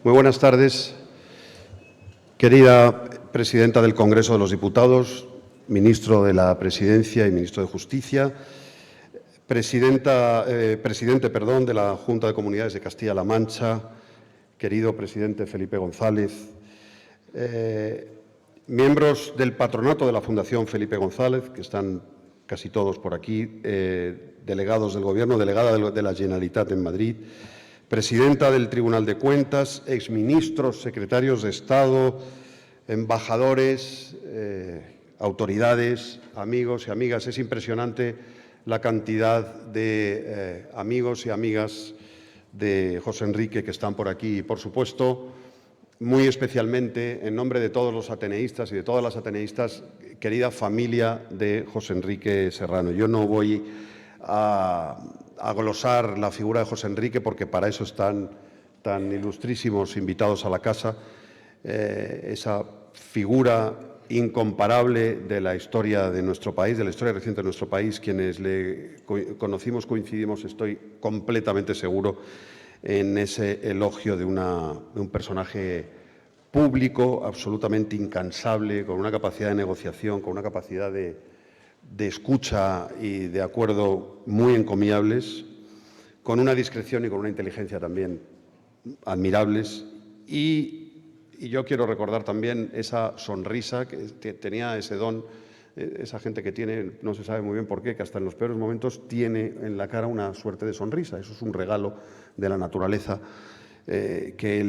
Muy buenas tardes, querida presidenta del Congreso de los Diputados, ministro de la Presidencia y ministro de Justicia, presidente de la Junta de Comunidades de Castilla-La Mancha, querido presidente Felipe González, miembros del patronato de la Fundación Felipe González, que están casi todos por aquí, delegados del Gobierno, delegada de la Generalitat en Madrid, presidenta del Tribunal de Cuentas, exministros, secretarios de Estado, embajadores, autoridades, amigos y amigas. Es impresionante la cantidad de amigos y amigas de José Enrique que están por aquí y, por supuesto, muy especialmente, en nombre de todos los ateneístas y de todas las ateneístas, querida familia de José Enrique Serrano. Yo no voy a glosar la figura de José Enrique porque para eso están tan ilustrísimos invitados a la casa, esa figura incomparable de la historia de nuestro país, de la historia reciente de nuestro país. Quienes le conocimos, coincidimos, estoy completamente seguro, en ese elogio de un personaje público absolutamente incansable, con una capacidad de negociación, con una capacidad de escucha y de acuerdo muy encomiables, con una discreción y con una inteligencia también admirables. Y yo quiero recordar también esa sonrisa que tenía, ese don, esa gente que tiene, no se sabe muy bien por qué, que hasta en los peores momentos tiene en la cara una suerte de sonrisa. Eso es un regalo de la naturaleza que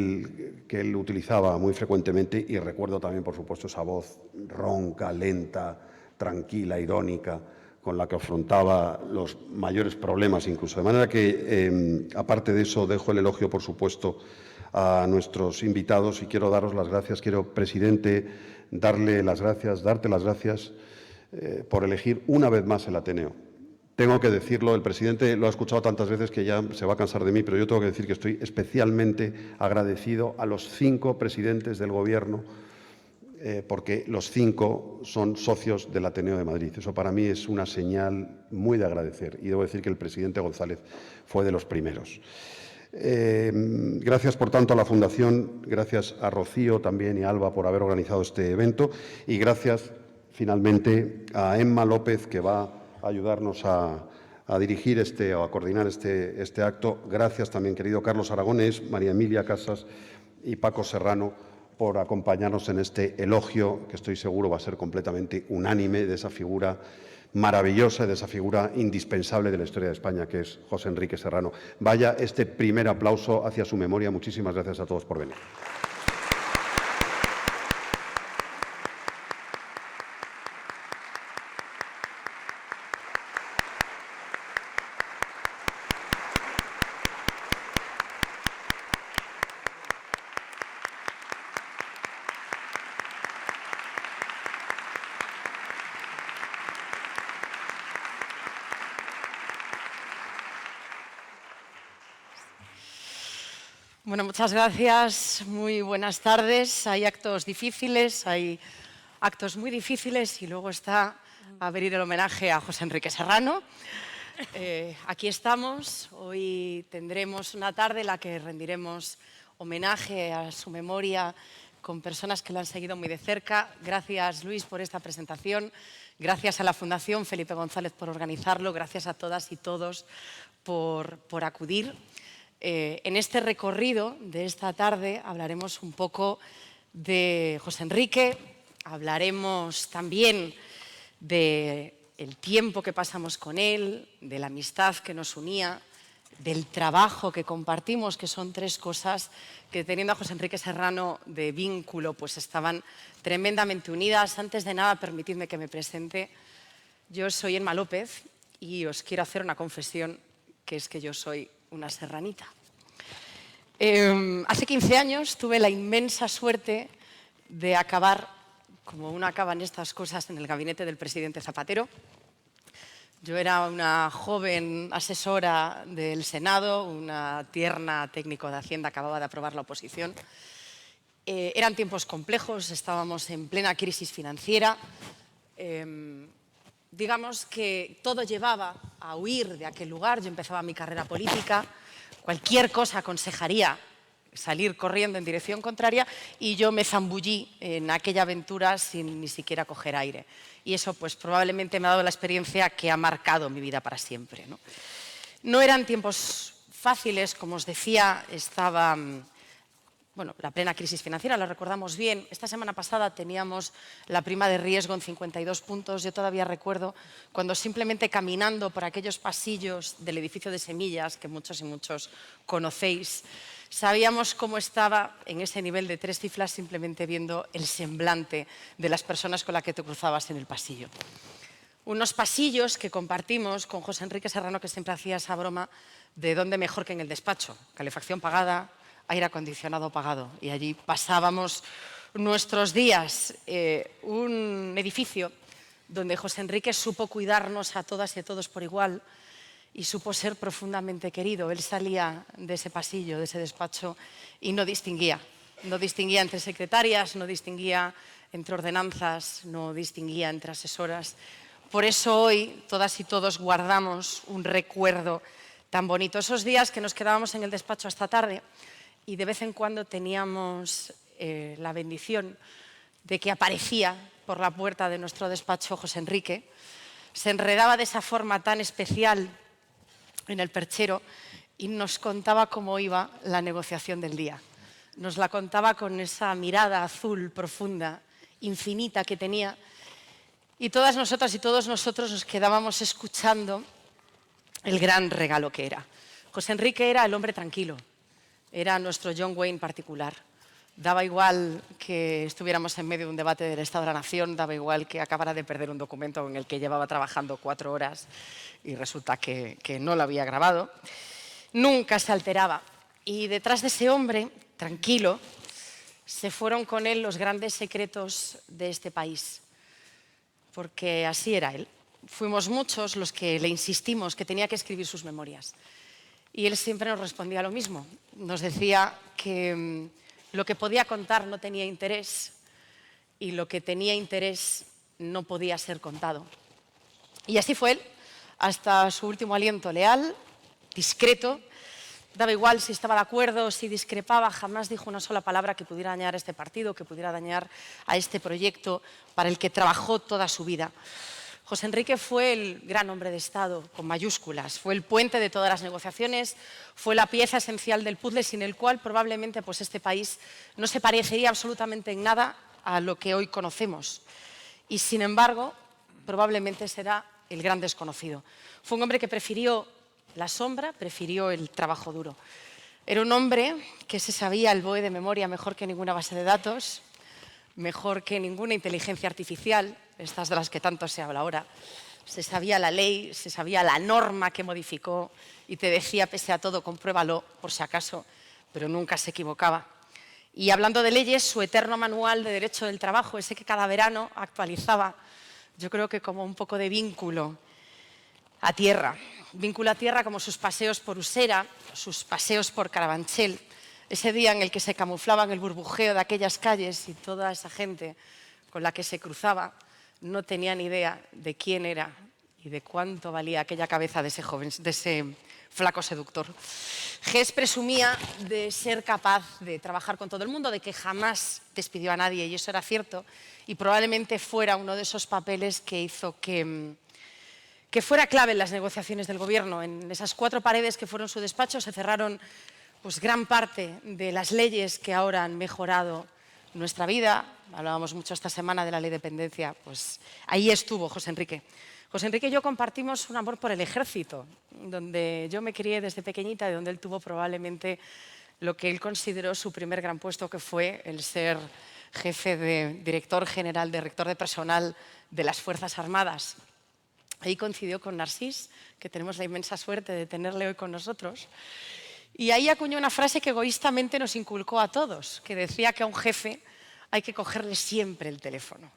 él utilizaba muy frecuentemente. Y recuerdo también, por supuesto, esa voz ronca, lenta, tranquila, irónica, con la que afrontaba los mayores problemas incluso. De manera que, aparte de eso, dejo el elogio, por supuesto, a nuestros invitados y quiero daros las gracias. Quiero, presidente, darte las gracias por elegir una vez más el Ateneo. Tengo que decirlo, el presidente lo ha escuchado tantas veces que ya se va a cansar de mí, pero yo tengo que decir que estoy especialmente agradecido a los 5 presidentes del Gobierno, porque los 5 son socios del Ateneo de Madrid. Eso para mí es una señal muy de agradecer y debo decir que el presidente González fue de los primeros. Gracias, por tanto, a la Fundación, gracias a Rocío también y a Alba por haber organizado este evento y gracias, finalmente, a Emma López, que va a ayudarnos a dirigir o a coordinar este acto. Gracias también, querido Carlos Aragonés, María Emilia Casas y Paco Serrano, por acompañarnos en este elogio, que estoy seguro va a ser completamente unánime, de esa figura maravillosa, de esa figura indispensable de la historia de España, que es José Enrique Serrano. Vaya este primer aplauso hacia su memoria. Muchísimas gracias a todos por venir. Bueno, muchas gracias. Muy buenas tardes. Hay actos difíciles, hay actos muy difíciles y luego está abrir el homenaje a José Enrique Serrano. Aquí estamos. Hoy tendremos una tarde en la que rendiremos homenaje a su memoria con personas que lo han seguido muy de cerca. Gracias, Luis, por esta presentación. Gracias a la Fundación Felipe González por organizarlo. Gracias a todas y todos por acudir. En este recorrido de esta tarde hablaremos un poco de José Enrique, hablaremos también del tiempo que pasamos con él, de la amistad que nos unía, del trabajo que compartimos, que son 3 cosas que, teniendo a José Enrique Serrano de vínculo, pues estaban tremendamente unidas. Antes de nada, permitidme que me presente. Yo soy Emma López y os quiero hacer una confesión, que es que yo soy una serranita. Hace 15 años tuve la inmensa suerte de acabar, como uno acaba en estas cosas, en el gabinete del presidente Zapatero. Yo era una joven asesora del Senado, una tierna técnico de Hacienda, acababa de aprobar la oposición. Eran tiempos complejos, estábamos en plena crisis financiera. Digamos que todo llevaba a huir de aquel lugar. Yo empezaba mi carrera política. Cualquier cosa aconsejaría salir corriendo en dirección contraria y yo me zambullí en aquella aventura sin ni siquiera coger aire. Y eso pues probablemente me ha dado la experiencia que ha marcado mi vida para siempre, ¿no? No eran tiempos fáciles, como os decía, estaba la plena crisis financiera, lo recordamos bien. Esta semana pasada teníamos la prima de riesgo en 52 puntos. Yo todavía recuerdo cuando simplemente caminando por aquellos pasillos del edificio de Semillas, que muchos y muchos conocéis, sabíamos cómo estaba en ese nivel de 3 cifras simplemente viendo el semblante de las personas con las que te cruzabas en el pasillo. Unos pasillos que compartimos con José Enrique Serrano, que siempre hacía esa broma de dónde mejor que en el despacho, calefacción pagada, aire acondicionado pagado, y allí pasábamos nuestros días. Un edificio donde José Enrique supo cuidarnos a todas y a todos por igual y supo ser profundamente querido. Él salía de ese pasillo, de ese despacho, y no distinguía entre secretarias, no distinguía entre ordenanzas, no distinguía entre asesoras. Por eso hoy todas y todos guardamos un recuerdo tan bonito. Esos días que nos quedábamos en el despacho hasta tarde y de vez en cuando teníamos la bendición de que aparecía por la puerta de nuestro despacho José Enrique, se enredaba de esa forma tan especial en el perchero y nos contaba cómo iba la negociación del día. Nos la contaba con esa mirada azul profunda, infinita que tenía, y todas nosotras y todos nosotros nos quedábamos escuchando el gran regalo que era. José Enrique era el hombre tranquilo, era nuestro John Wayne particular. Daba igual que estuviéramos en medio de un debate del Estado de la Nación, daba igual que acabara de perder un documento en el que llevaba trabajando 4 horas y resulta que no lo había grabado. Nunca se alteraba. Y detrás de ese hombre tranquilo se fueron con él los grandes secretos de este país, porque así era él. Fuimos muchos los que le insistimos que tenía que escribir sus memorias. Y él siempre nos respondía lo mismo. Nos decía que lo que podía contar no tenía interés y lo que tenía interés no podía ser contado. Y así fue él, hasta su último aliento, leal, discreto. Daba igual si estaba de acuerdo o si discrepaba, jamás dijo una sola palabra que pudiera dañar a este partido, que pudiera dañar a este proyecto para el que trabajó toda su vida. José Enrique fue el gran hombre de Estado, con mayúsculas, fue el puente de todas las negociaciones, fue la pieza esencial del puzzle sin el cual probablemente pues, este país no se parecería absolutamente en nada a lo que hoy conocemos. Y sin embargo, probablemente será el gran desconocido. Fue un hombre que prefirió la sombra, prefirió el trabajo duro. Era un hombre que se sabía el BOE de memoria mejor que ninguna base de datos, mejor que ninguna inteligencia artificial, estas de las que tanto se habla ahora. Se sabía la ley, se sabía la norma que modificó y te decía, pese a todo, compruébalo por si acaso, pero nunca se equivocaba. Y hablando de leyes, su eterno manual de derecho del trabajo, ese que cada verano actualizaba, yo creo que como un poco de vínculo a tierra. Vínculo a tierra como sus paseos por Usera, sus paseos por Carabanchel, ese día en el que se camuflaba en el burbujeo de aquellas calles y toda esa gente con la que se cruzaba no tenía ni idea de quién era y de cuánto valía aquella cabeza de ese joven, de ese flaco seductor. Gess presumía de ser capaz de trabajar con todo el mundo, de que jamás despidió a nadie, y eso era cierto, y probablemente fuera uno de esos papeles que hizo que fuera clave en las negociaciones del Gobierno. En esas 4 paredes que fueron su despacho se cerraron pues, gran parte de las leyes que ahora han mejorado nuestra vida. Hablábamos mucho esta semana de la ley de dependencia, pues ahí estuvo José Enrique. José Enrique y yo compartimos un amor por el ejército, donde yo me crié desde pequeñita y donde él tuvo probablemente lo que él consideró su primer gran puesto, que fue el ser jefe de director general, de rector de personal de las Fuerzas Armadas. Ahí coincidió con Narcís, que tenemos la inmensa suerte de tenerle hoy con nosotros. Y ahí acuñó una frase que egoístamente nos inculcó a todos, que decía que a un jefe hay que cogerle siempre el teléfono.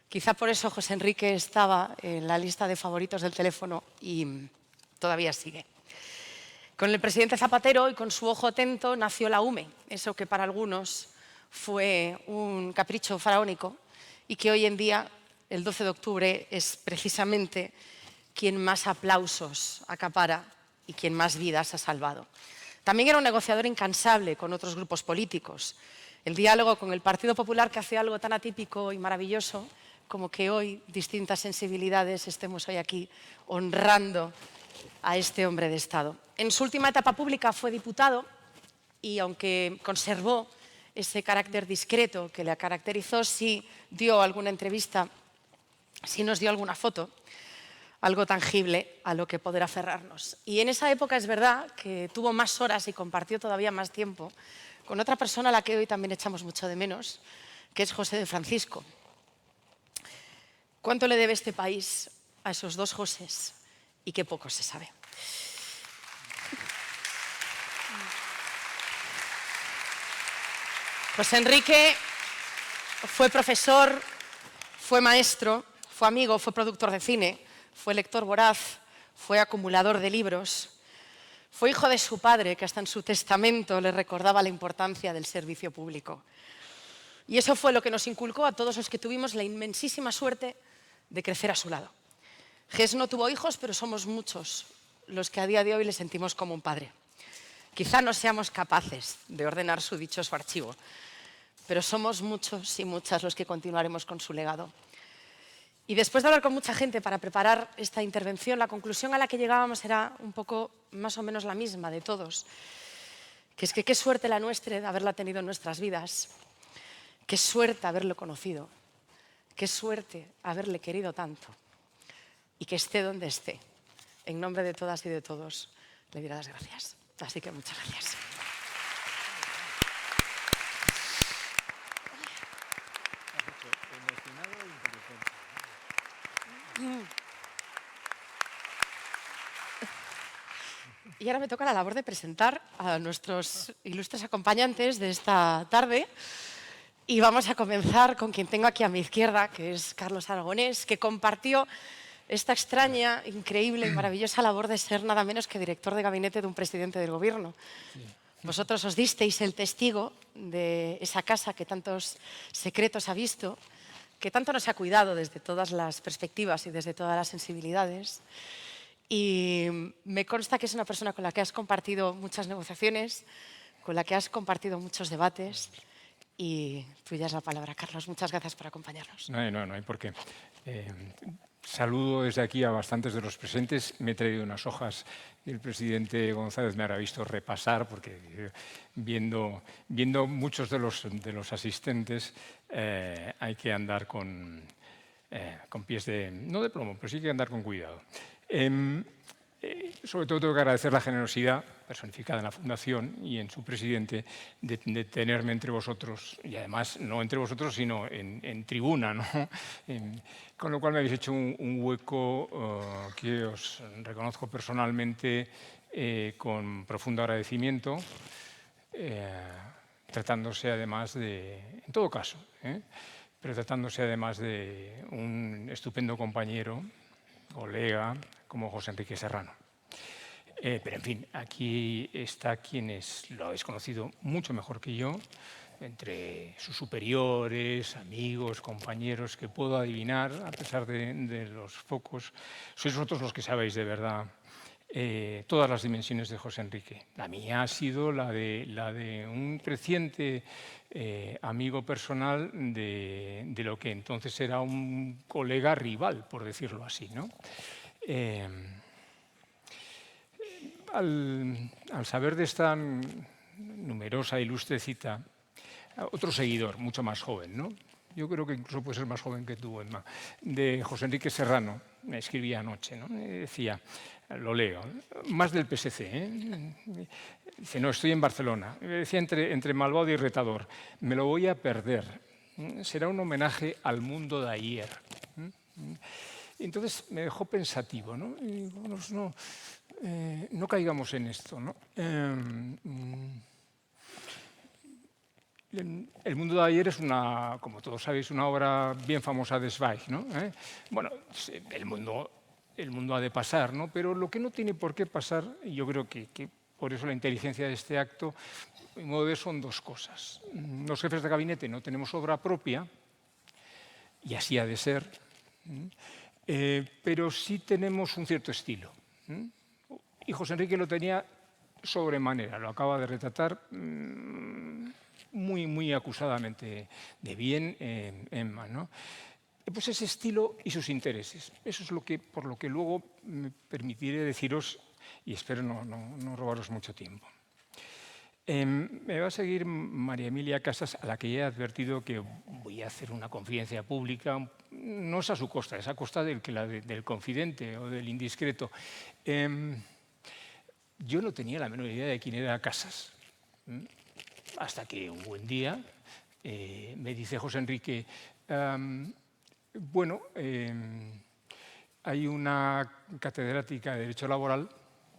Quizá por eso José Enrique estaba en la lista de favoritos del teléfono y todavía sigue. Con el presidente Zapatero y con su ojo atento nació la UME, eso que para algunos fue un capricho faraónico y que hoy en día, el 12 de octubre, es precisamente quien más aplausos acapara y quien más vidas ha salvado. También era un negociador incansable con otros grupos políticos. El diálogo con el Partido Popular, que hace algo tan atípico y maravilloso como que hoy distintas sensibilidades estemos hoy aquí honrando a este hombre de Estado. En su última etapa pública fue diputado y aunque conservó ese carácter discreto que le caracterizó, sí dio alguna entrevista, sí nos dio alguna foto, algo tangible a lo que poder aferrarnos. Y en esa época es verdad que tuvo más horas y compartió todavía más tiempo con otra persona a la que hoy también echamos mucho de menos, que es José de Francisco. ¿Cuánto le debe este país a esos dos Josés? Y qué poco se sabe. José Enrique fue profesor, fue maestro, fue amigo, fue productor de cine, fue lector voraz, fue acumulador de libros, fue hijo de su padre, que hasta en su testamento le recordaba la importancia del servicio público. Y eso fue lo que nos inculcó a todos los que tuvimos la inmensísima suerte de crecer a su lado. Ges no tuvo hijos, pero somos muchos los que a día de hoy le sentimos como un padre. Quizá no seamos capaces de ordenar su dichoso archivo, pero somos muchos y muchas los que continuaremos con su legado. Y después de hablar con mucha gente para preparar esta intervención, la conclusión a la que llegábamos era un poco más o menos la misma de todos, que es que qué suerte la nuestra de haberla tenido en nuestras vidas, qué suerte haberlo conocido, qué suerte haberle querido tanto y que esté donde esté. En nombre de todas y de todos, le diré las gracias. Así que muchas gracias. Y ahora me toca la labor de presentar a nuestros ilustres acompañantes de esta tarde. Y vamos a comenzar con quien tengo aquí a mi izquierda, que es Carlos Aragonés, que compartió esta extraña, increíble y maravillosa labor de ser nada menos que director de gabinete de un presidente del gobierno. Sí. Vosotros os disteis el testigo de esa casa que tantos secretos ha visto, que tanto nos ha cuidado desde todas las perspectivas y desde todas las sensibilidades. Y me consta que es una persona con la que has compartido muchas negociaciones, con la que has compartido muchos debates. Y tuya es la palabra, Carlos. Muchas gracias por acompañarnos. No hay por qué. Saludo desde aquí a bastantes de los presentes. Me he traído unas hojas que el presidente González me habrá visto repasar, porque viendo muchos de los asistentes hay que andar con pies no de plomo, pero sí que andar con cuidado. Sobre todo tengo que agradecer la generosidad personificada en la Fundación y en su presidente de tenerme entre vosotros, y además no entre vosotros, sino en tribuna, ¿no? Con lo cual me habéis hecho un hueco que os reconozco personalmente con profundo agradecimiento, tratándose además en todo caso, pero tratándose además de un estupendo compañero, colega, como José Enrique Serrano. Pero en fin, aquí está quienes lo habéis conocido mucho mejor que yo, entre sus superiores, amigos, compañeros, que puedo adivinar, a pesar de los focos. Sois vosotros los que sabéis de verdad todas las dimensiones de José Enrique. La mía ha sido la de un creciente amigo personal de lo que entonces era un colega rival, por decirlo así, ¿no? Al saber de esta numerosa, ilustre cita, otro seguidor, mucho más joven, ¿no? Yo creo que incluso puede ser más joven que tú, Emma, de José Enrique Serrano, me escribía anoche, ¿no? Decía, lo leo, más del PSC, dice, no, estoy en Barcelona. Decía entre malvado y retador, me lo voy a perder. Será un homenaje al mundo de ayer. Entonces me dejó pensativo, ¿no? Y, bueno, no caigamos en esto, ¿no? El mundo de ayer es como todos sabéis, una obra bien famosa de Zweig, ¿no? Bueno, el mundo ha de pasar, ¿no? Pero lo que no tiene por qué pasar, y yo creo que por eso la inteligencia de este acto, a mi modo de ver, son dos cosas. Los jefes de gabinete no tenemos obra propia, y así ha de ser, pero sí tenemos un cierto estilo. Y José Enrique lo tenía sobremanera, lo acaba de retratar muy acusadamente de bien Emma, ¿no? Pues ese estilo y sus intereses. Eso es por lo que luego me permitiré deciros, y espero no robaros mucho tiempo. Me va a seguir María Emilia Casas, a la que ya he advertido que voy a hacer una confidencia pública. No es a su costa, es a costa del confidente o del indiscreto. Yo no tenía la menor idea de quién era Casas, hasta que un buen día me dice José Enrique, bueno, hay una catedrática de Derecho Laboral,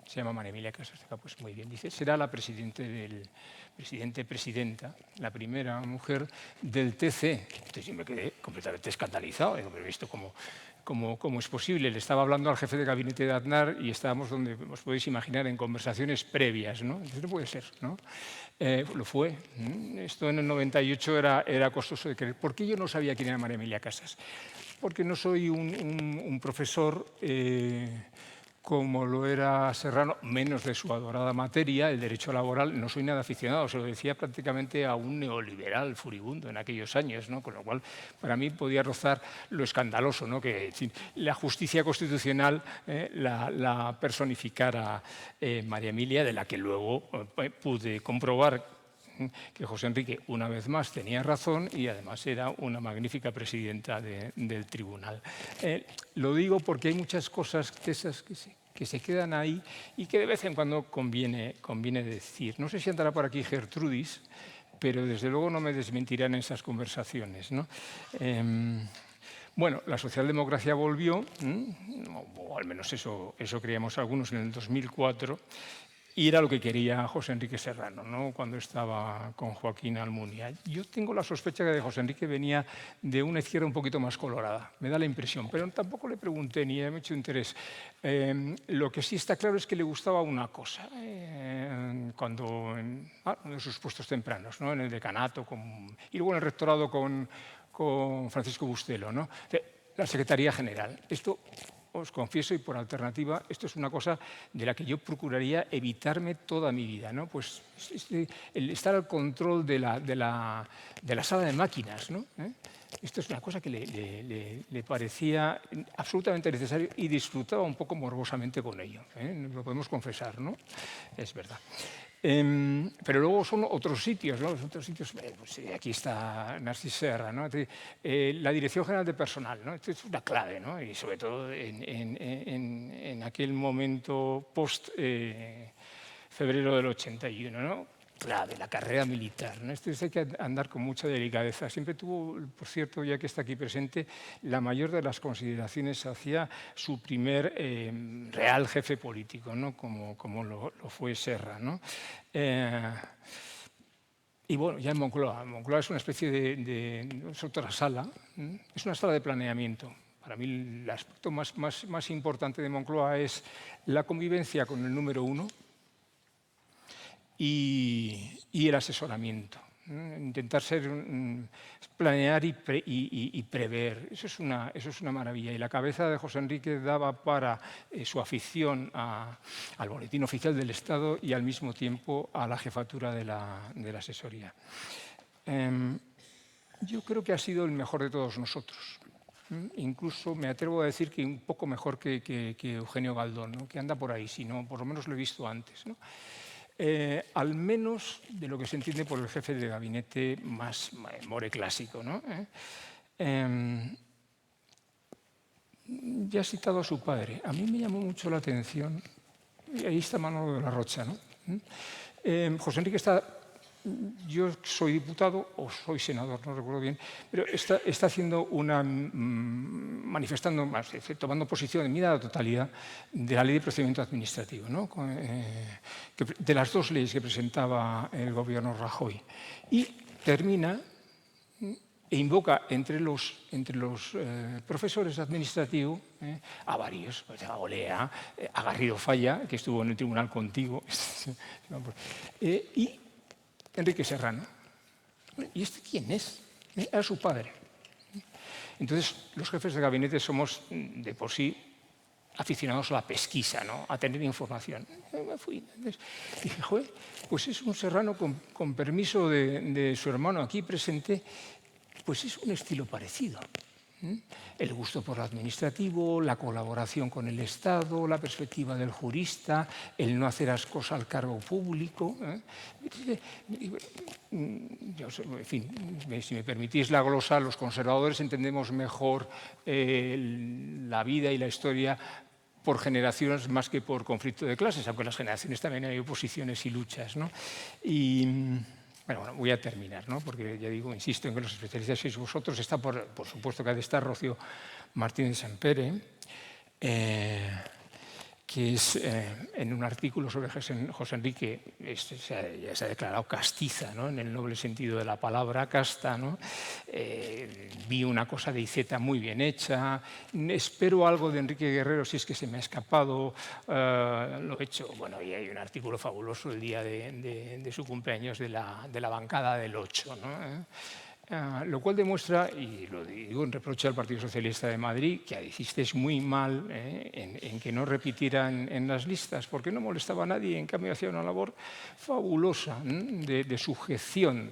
se llama María Emilia Casas, pues muy bien, dice, será la presidenta, la primera mujer del TC. Entonces yo me quedé completamente escandalizado, no he visto cómo es posible. Le estaba hablando al jefe de gabinete de Aznar y estábamos donde os podéis imaginar en conversaciones previas, ¿no? Entonces no puede ser, ¿no? Lo fue. Esto en el 98 era costoso de creer. ¿Por qué yo no sabía quién era María Emilia Casas? Porque no soy un profesor como lo era Serrano, menos de su adorada materia, el derecho laboral. No soy nada aficionado, se lo decía prácticamente a un neoliberal furibundo en aquellos años, ¿no? Con lo cual para mí podía rozar lo escandaloso, ¿no? Que la justicia constitucional la personificara María Emilia, de la que luego pude comprobar que José Enrique, una vez más, tenía razón y además era una magnífica presidenta del tribunal. Lo digo porque hay muchas cosas que se quedan ahí y que de vez en cuando conviene decir. No sé si andará por aquí Gertrudis, pero desde luego no me desmentirán en esas conversaciones, ¿no? Bueno, la socialdemocracia volvió, o al menos eso creíamos algunos, en el 2004, y era lo que quería José Enrique Serrano, ¿no? Cuando estaba con Joaquín Almunia. Yo tengo la sospecha que José Enrique venía de una izquierda un poquito más colorada, me da la impresión, pero tampoco le pregunté ni he hecho interés. Lo que sí está claro es que le gustaba una cosa, cuando en sus puestos tempranos, ¿no? En el decanato y luego en el rectorado con Francisco Bustelo, ¿no? La Secretaría General. Esto, os confieso, y por alternativa, esto es una cosa de la que yo procuraría evitarme toda mi vida, ¿no? Pues el estar al control de la sala de máquinas, ¿no? Esto es una cosa que le parecía absolutamente necesario y disfrutaba un poco morbosamente con ello, ¿eh? Lo podemos confesar, ¿no? Es verdad. Pero luego son otros sitios, ¿no? Los otros sitios, pues, aquí está Narcís Serra, ¿no? La Dirección General de Personal, ¿no? Esto es una clave, ¿no? Y sobre todo en aquel momento post-febrero del 81, ¿no? Clave, la carrera militar, ¿no? Esto hay que andar con mucha delicadeza. Siempre tuvo, por cierto, ya que está aquí presente, la mayor de las consideraciones hacia su primer real jefe político, ¿no? Como lo fue Serra, ¿no? Y bueno, ya en Moncloa. Moncloa es una especie es otra sala, es una sala de planeamiento. Para mí el aspecto más importante de Moncloa es la convivencia con el número uno, y el asesoramiento. Intentar planear y prever. Eso es una maravilla. Y la cabeza de José Enrique daba para su afición al Boletín Oficial del Estado y al mismo tiempo a la jefatura de la asesoría. Yo creo que ha sido el mejor de todos nosotros. Incluso me atrevo a decir que un poco mejor que Eugenio Galdón, ¿no? Que anda por ahí, si no, por lo menos lo he visto antes, ¿no? Al menos de lo que se entiende por el jefe de gabinete más more clásico, ¿no? Ya ha citado a su padre. A mí me llamó mucho la atención, y ahí está Manolo de la Rocha, ¿no? José Enrique está, yo soy diputado o soy senador, no recuerdo bien, pero está haciendo manifestando, tomando posición en mira la totalidad de la ley de procedimiento administrativo, ¿no? De las dos leyes que presentaba el gobierno Rajoy. Y termina e invoca entre los profesores administrativos a varios, pues a Olea, a Garrido Falla, que estuvo en el tribunal contigo, y Enrique Serrano. ¿Y este quién es? Era su padre. Entonces, los jefes de gabinete somos de por sí aficionados a la pesquisa, ¿no? A tener información. Me fui. Entonces, dije, joder, pues es un serrano con permiso de su hermano aquí presente, pues es un estilo parecido. El gusto por lo administrativo, la colaboración con el Estado, la perspectiva del jurista, el no hacer las cosas al cargo público. En fin, si me permitís la glosa, los conservadores entendemos mejor la vida y la historia por generaciones más que por conflicto de clases, aunque en las generaciones también hay oposiciones y luchas, ¿no? Y bueno, voy a terminar, ¿no? Porque ya digo, insisto en que los especialistas sois vosotros. Está, por supuesto, que ha de estar Rocío Martínez Sempere, que es en un artículo sobre José Enrique, ya se ha declarado castiza, ¿no? En el noble sentido de la palabra, casta, ¿no? Vi una cosa de Iceta muy bien hecha, espero algo de Enrique Guerrero si es que se me ha escapado, lo he hecho, bueno, y hay un artículo fabuloso el día de su cumpleaños de la bancada del 8, ¿no? Lo cual demuestra, y lo digo en reproche al Partido Socialista de Madrid, que hicisteis muy mal en que no repitieran en las listas, porque no molestaba a nadie, en cambio hacía una labor fabulosa de sujeción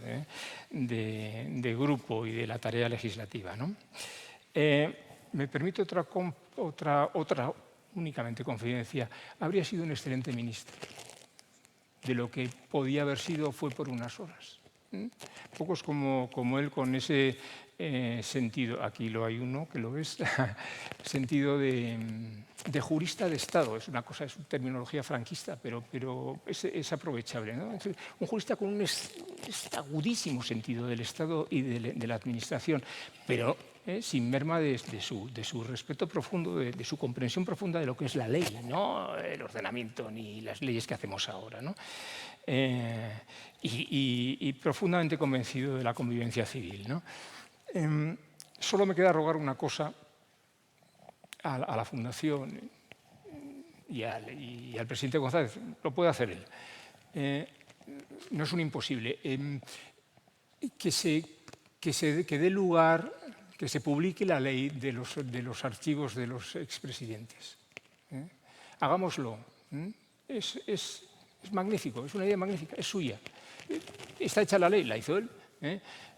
de grupo y de la tarea legislativa, ¿no? Me permito otra únicamente confidencia. Habría sido un excelente ministro. De lo que podía haber sido fue por unas horas. Pocos como él con ese sentido, aquí lo hay uno que lo ves, sentido de jurista de Estado. Es una cosa, es una terminología franquista, pero es aprovechable, ¿no? Un jurista con un agudísimo sentido del Estado y de la administración, pero sin merma de su respeto profundo, de su comprensión profunda de lo que es la ley, no el ordenamiento ni las leyes que hacemos ahora, ¿no? Y profundamente convencido de la convivencia civil, ¿no? Solo me queda rogar una cosa a la Fundación y al presidente González, lo puede hacer él. No es un imposible. Que dé lugar, que se publique la ley de los archivos de los expresidentes. Hagámoslo. Es magnífico, es una idea magnífica, es suya. Está hecha la ley, la hizo él,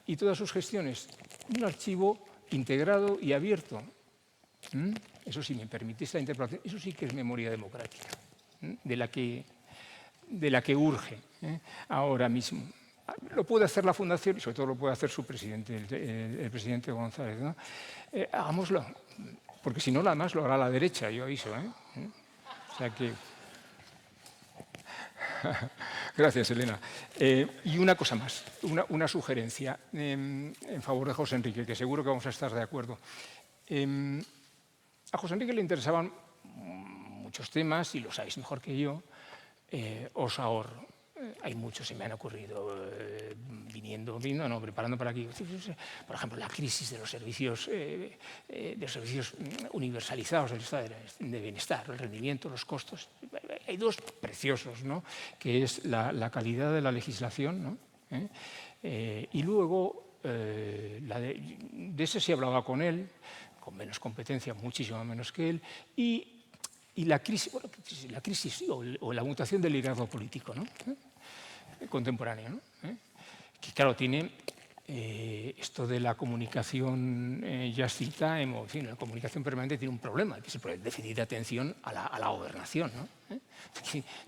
y todas sus gestiones. Un archivo integrado y abierto. Eso sí, me permitís la interpretación, eso sí que es memoria democrática, de la que urge ahora mismo. Lo puede hacer la Fundación y sobre todo lo puede hacer su presidente, el presidente González, ¿no? Hagámoslo, porque si no, además lo hará la derecha, yo aviso, O sea que... Gracias, Elena. Y una cosa más, una sugerencia en favor de José Enrique, que seguro que vamos a estar de acuerdo. A José Enrique le interesaban muchos temas, y lo sabéis mejor que yo. Os ahorro. Hay muchos, se me han ocurrido preparando para aquí. Por ejemplo, la crisis de los servicios universalizados del estado de bienestar, el rendimiento, los costos. Hay dos preciosos, ¿no? Que es la calidad de la legislación, ¿no? Y luego, de ese sí hablaba con él, con menos competencia, muchísimo menos que él, y la crisis, bueno, la crisis sí, o la mutación del liderazgo político, ¿no? Contemporáneo, ¿no? Que claro, tiene esto de la comunicación just-in-time, en fin, la comunicación permanente tiene un problema, que es el déficit de atención a la gobernación, ¿no?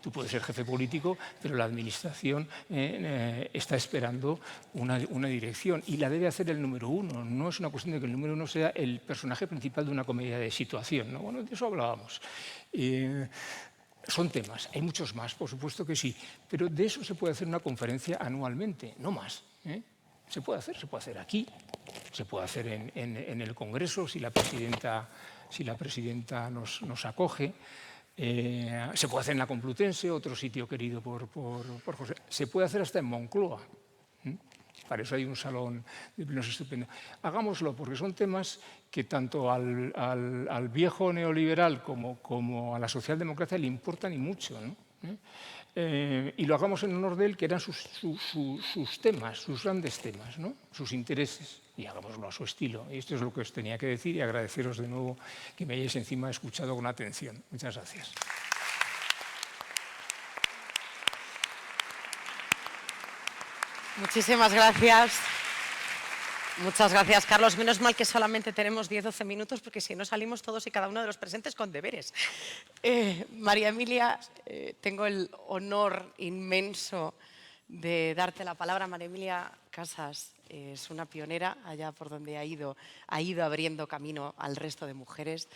Tú puedes ser jefe político, pero la administración está esperando una dirección y la debe hacer el número uno. No es una cuestión de que el número uno sea el personaje principal de una comedia de situación, ¿no? Bueno, de eso hablábamos. Son temas, hay muchos más, por supuesto que sí, pero de eso se puede hacer una conferencia anualmente, no más. Se puede hacer aquí, se puede hacer en el Congreso si la presidenta nos acoge. Se puede hacer en la Complutense, otro sitio querido por José. Se puede hacer hasta en Moncloa. Para eso hay un salón de plenos estupendo. Hagámoslo, porque son temas que tanto al viejo neoliberal como a la socialdemocracia le importan y mucho, ¿no? Y lo hagamos en honor de él, que eran sus temas, sus grandes temas, ¿no? Sus intereses. y hagámoslo a su estilo. Y esto es lo que os tenía que decir y agradeceros de nuevo que me hayáis encima escuchado con atención. Muchas gracias. Muchísimas gracias. Muchas gracias, Carlos. Menos mal que solamente tenemos 10-12 minutos, porque si no salimos todos y cada uno de los presentes con deberes. María Emilia, tengo el honor inmenso de darte la palabra. María Emilia Casas es una pionera allá por donde ha ido abriendo camino al resto de mujeres.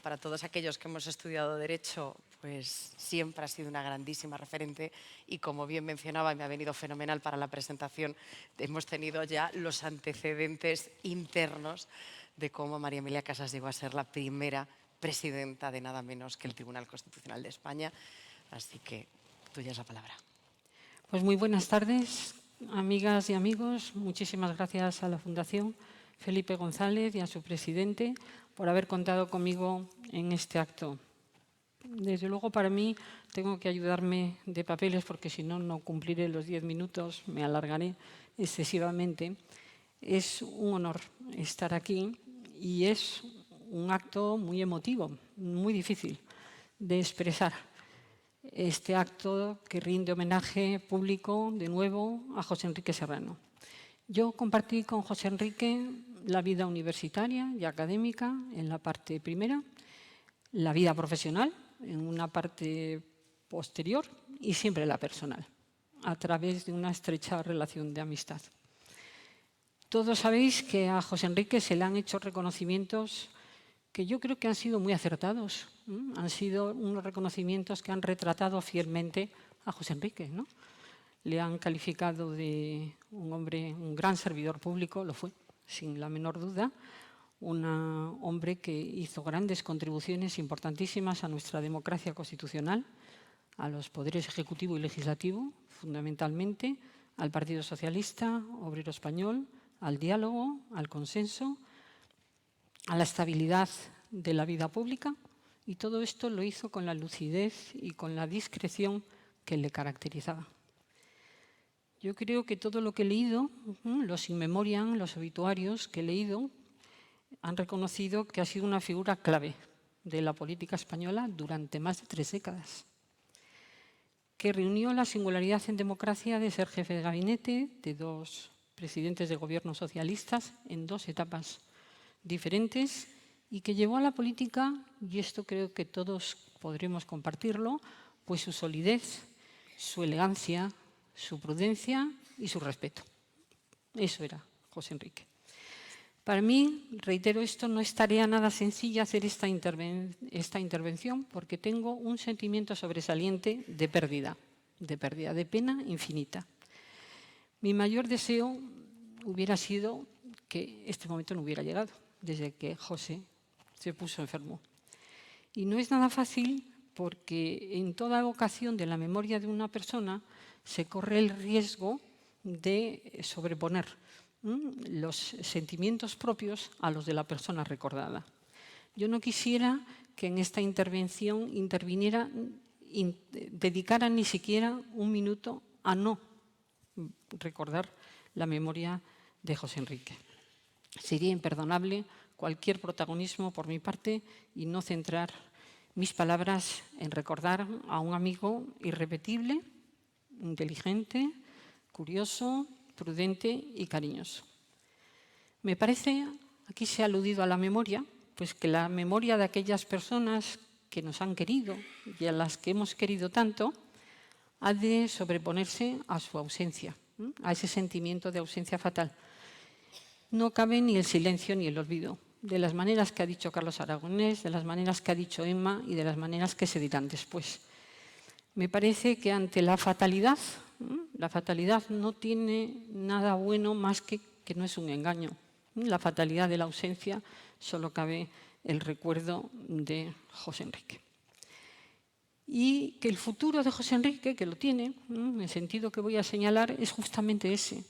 Para todos aquellos que hemos estudiado Derecho, pues siempre ha sido una grandísima referente y, como bien mencionaba, y me ha venido fenomenal para la presentación, hemos tenido ya los antecedentes internos de cómo María Emilia Casas llegó a ser la primera presidenta de nada menos que el Tribunal Constitucional de España. Así que tuya es la palabra. Pues muy buenas tardes, amigas y amigos. Muchísimas gracias a la Fundación Felipe González y a su presidente por haber contado conmigo en este acto. Desde luego, para mí, tengo que ayudarme de papeles porque si no, no cumpliré los 10 minutos, me alargaré excesivamente. Es un honor estar aquí y es un acto muy emotivo, muy difícil de expresar. Este acto que rinde homenaje público, de nuevo, a José Enrique Serrano. Yo compartí con José Enrique la vida universitaria y académica en la parte primera, la vida profesional en una parte posterior y siempre la personal, a través de una estrecha relación de amistad. Todos sabéis que a José Enrique se le han hecho reconocimientos que yo creo que han sido muy acertados. Han sido unos reconocimientos que han retratado fielmente a José Enrique, ¿no? Le han calificado de un hombre, un gran servidor público, lo fue, sin la menor duda, un hombre que hizo grandes contribuciones importantísimas a nuestra democracia constitucional, a los poderes ejecutivo y legislativo, fundamentalmente, al Partido Socialista Obrero Español, al diálogo, al consenso, a la estabilidad de la vida pública, y todo esto lo hizo con la lucidez y con la discreción que le caracterizaba. Yo creo que todo lo que he leído, los in memoriam, los obituarios que he leído, han reconocido que ha sido una figura clave de la política española durante más de 3 décadas, que reunió la singularidad en democracia de ser jefe de gabinete de 2 presidentes de gobiernos socialistas en 2 etapas diferentes y que llevó a la política, y esto creo que todos podremos compartirlo, pues su solidez, su elegancia, su prudencia y su respeto. Eso era José Enrique. Para mí, reitero esto, no es tarea nada sencilla hacer esta intervención porque tengo un sentimiento sobresaliente de pérdida, de pena infinita. Mi mayor deseo hubiera sido que este momento no hubiera llegado, desde que José se puso enfermo. Y no es nada fácil porque en toda evocación de la memoria de una persona se corre el riesgo de sobreponer los sentimientos propios a los de la persona recordada. Yo no quisiera que en esta intervención dedicara ni siquiera un minuto a no recordar la memoria de José Enrique. Sería imperdonable cualquier protagonismo por mi parte y no centrar mis palabras en recordar a un amigo irrepetible, inteligente, curioso, prudente y cariñoso. Me parece, aquí se ha aludido a la memoria, pues que la memoria de aquellas personas que nos han querido y a las que hemos querido tanto ha de sobreponerse a su ausencia, a ese sentimiento de ausencia fatal. No cabe ni el silencio ni el olvido, de las maneras que ha dicho Carlos Aragonés, de las maneras que ha dicho Emma y de las maneras que se dirán después. Me parece que ante la fatalidad no tiene nada bueno más que no es un engaño. La fatalidad de la ausencia, solo cabe el recuerdo de José Enrique. Y que el futuro de José Enrique, que lo tiene, en el sentido que voy a señalar, es justamente ese,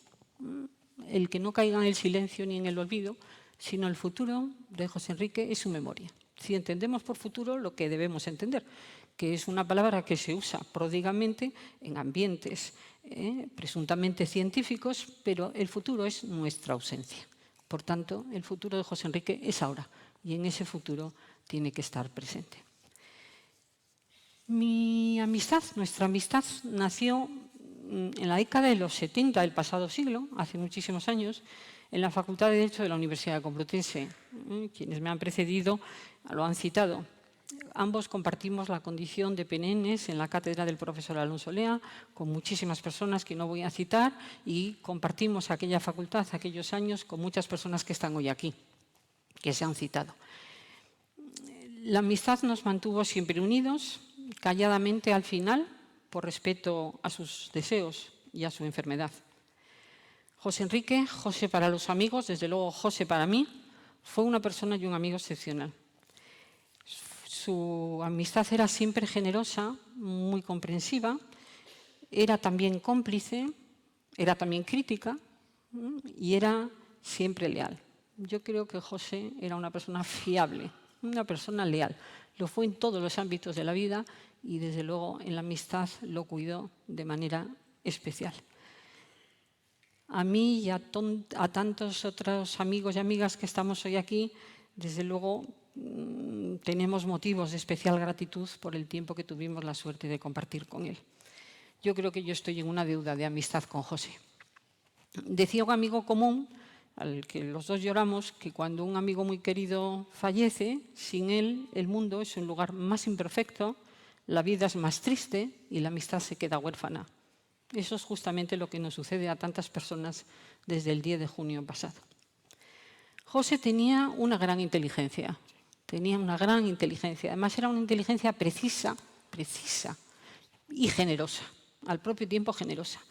el que no caiga en el silencio ni en el olvido, sino el futuro de José Enrique es su memoria. Si entendemos por futuro lo que debemos entender, que es una palabra que se usa pródigamente en ambientes presuntamente científicos, pero el futuro es nuestra ausencia. Por tanto, el futuro de José Enrique es ahora y en ese futuro tiene que estar presente. Nuestra amistad nació en la década de los 70 del pasado siglo, hace muchísimos años, en la Facultad de Derecho de la Universidad Complutense. Quienes me han precedido lo han citado. Ambos compartimos la condición de perennes en la cátedra del profesor Alonso Lea, con muchísimas personas que no voy a citar, y compartimos aquella facultad, aquellos años, con muchas personas que están hoy aquí, que se han citado. La amistad nos mantuvo siempre unidos, calladamente al final, por respeto a sus deseos y a su enfermedad. José Enrique, José para los amigos, desde luego José para mí, fue una persona y un amigo excepcional. Su amistad era siempre generosa, muy comprensiva, era también cómplice, era también crítica y era siempre leal. Yo creo que José era una persona fiable, una persona leal. Lo fue en todos los ámbitos de la vida y desde luego en la amistad lo cuidó de manera especial. A mí y a tantos otros amigos y amigas que estamos hoy aquí, desde luego tenemos motivos de especial gratitud por el tiempo que tuvimos la suerte de compartir con él. Yo creo que yo estoy en una deuda de amistad con José. Decía un amigo común, al que los dos lloramos, que cuando un amigo muy querido fallece, sin él el mundo es un lugar más imperfecto, la vida es más triste y la amistad se queda huérfana. Eso es justamente lo que nos sucede a tantas personas desde el 10 de junio pasado. José tenía una gran inteligencia, además era una inteligencia precisa y generosa, al propio tiempo generosa.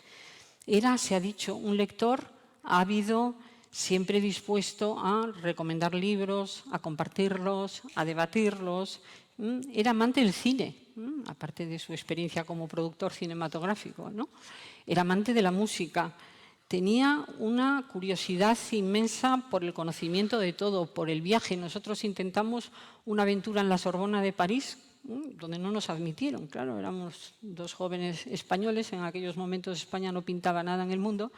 Era, se ha dicho, un lector ávido, siempre dispuesto a recomendar libros, a compartirlos, a debatirlos. Era amante del cine, aparte de su experiencia como productor cinematográfico, ¿no? Era amante de la música. Tenía una curiosidad inmensa por el conocimiento de todo, por el viaje. Nosotros intentamos una aventura en la Sorbona de París, donde no nos admitieron. Claro, éramos dos jóvenes españoles. En aquellos momentos España no pintaba nada en el mundo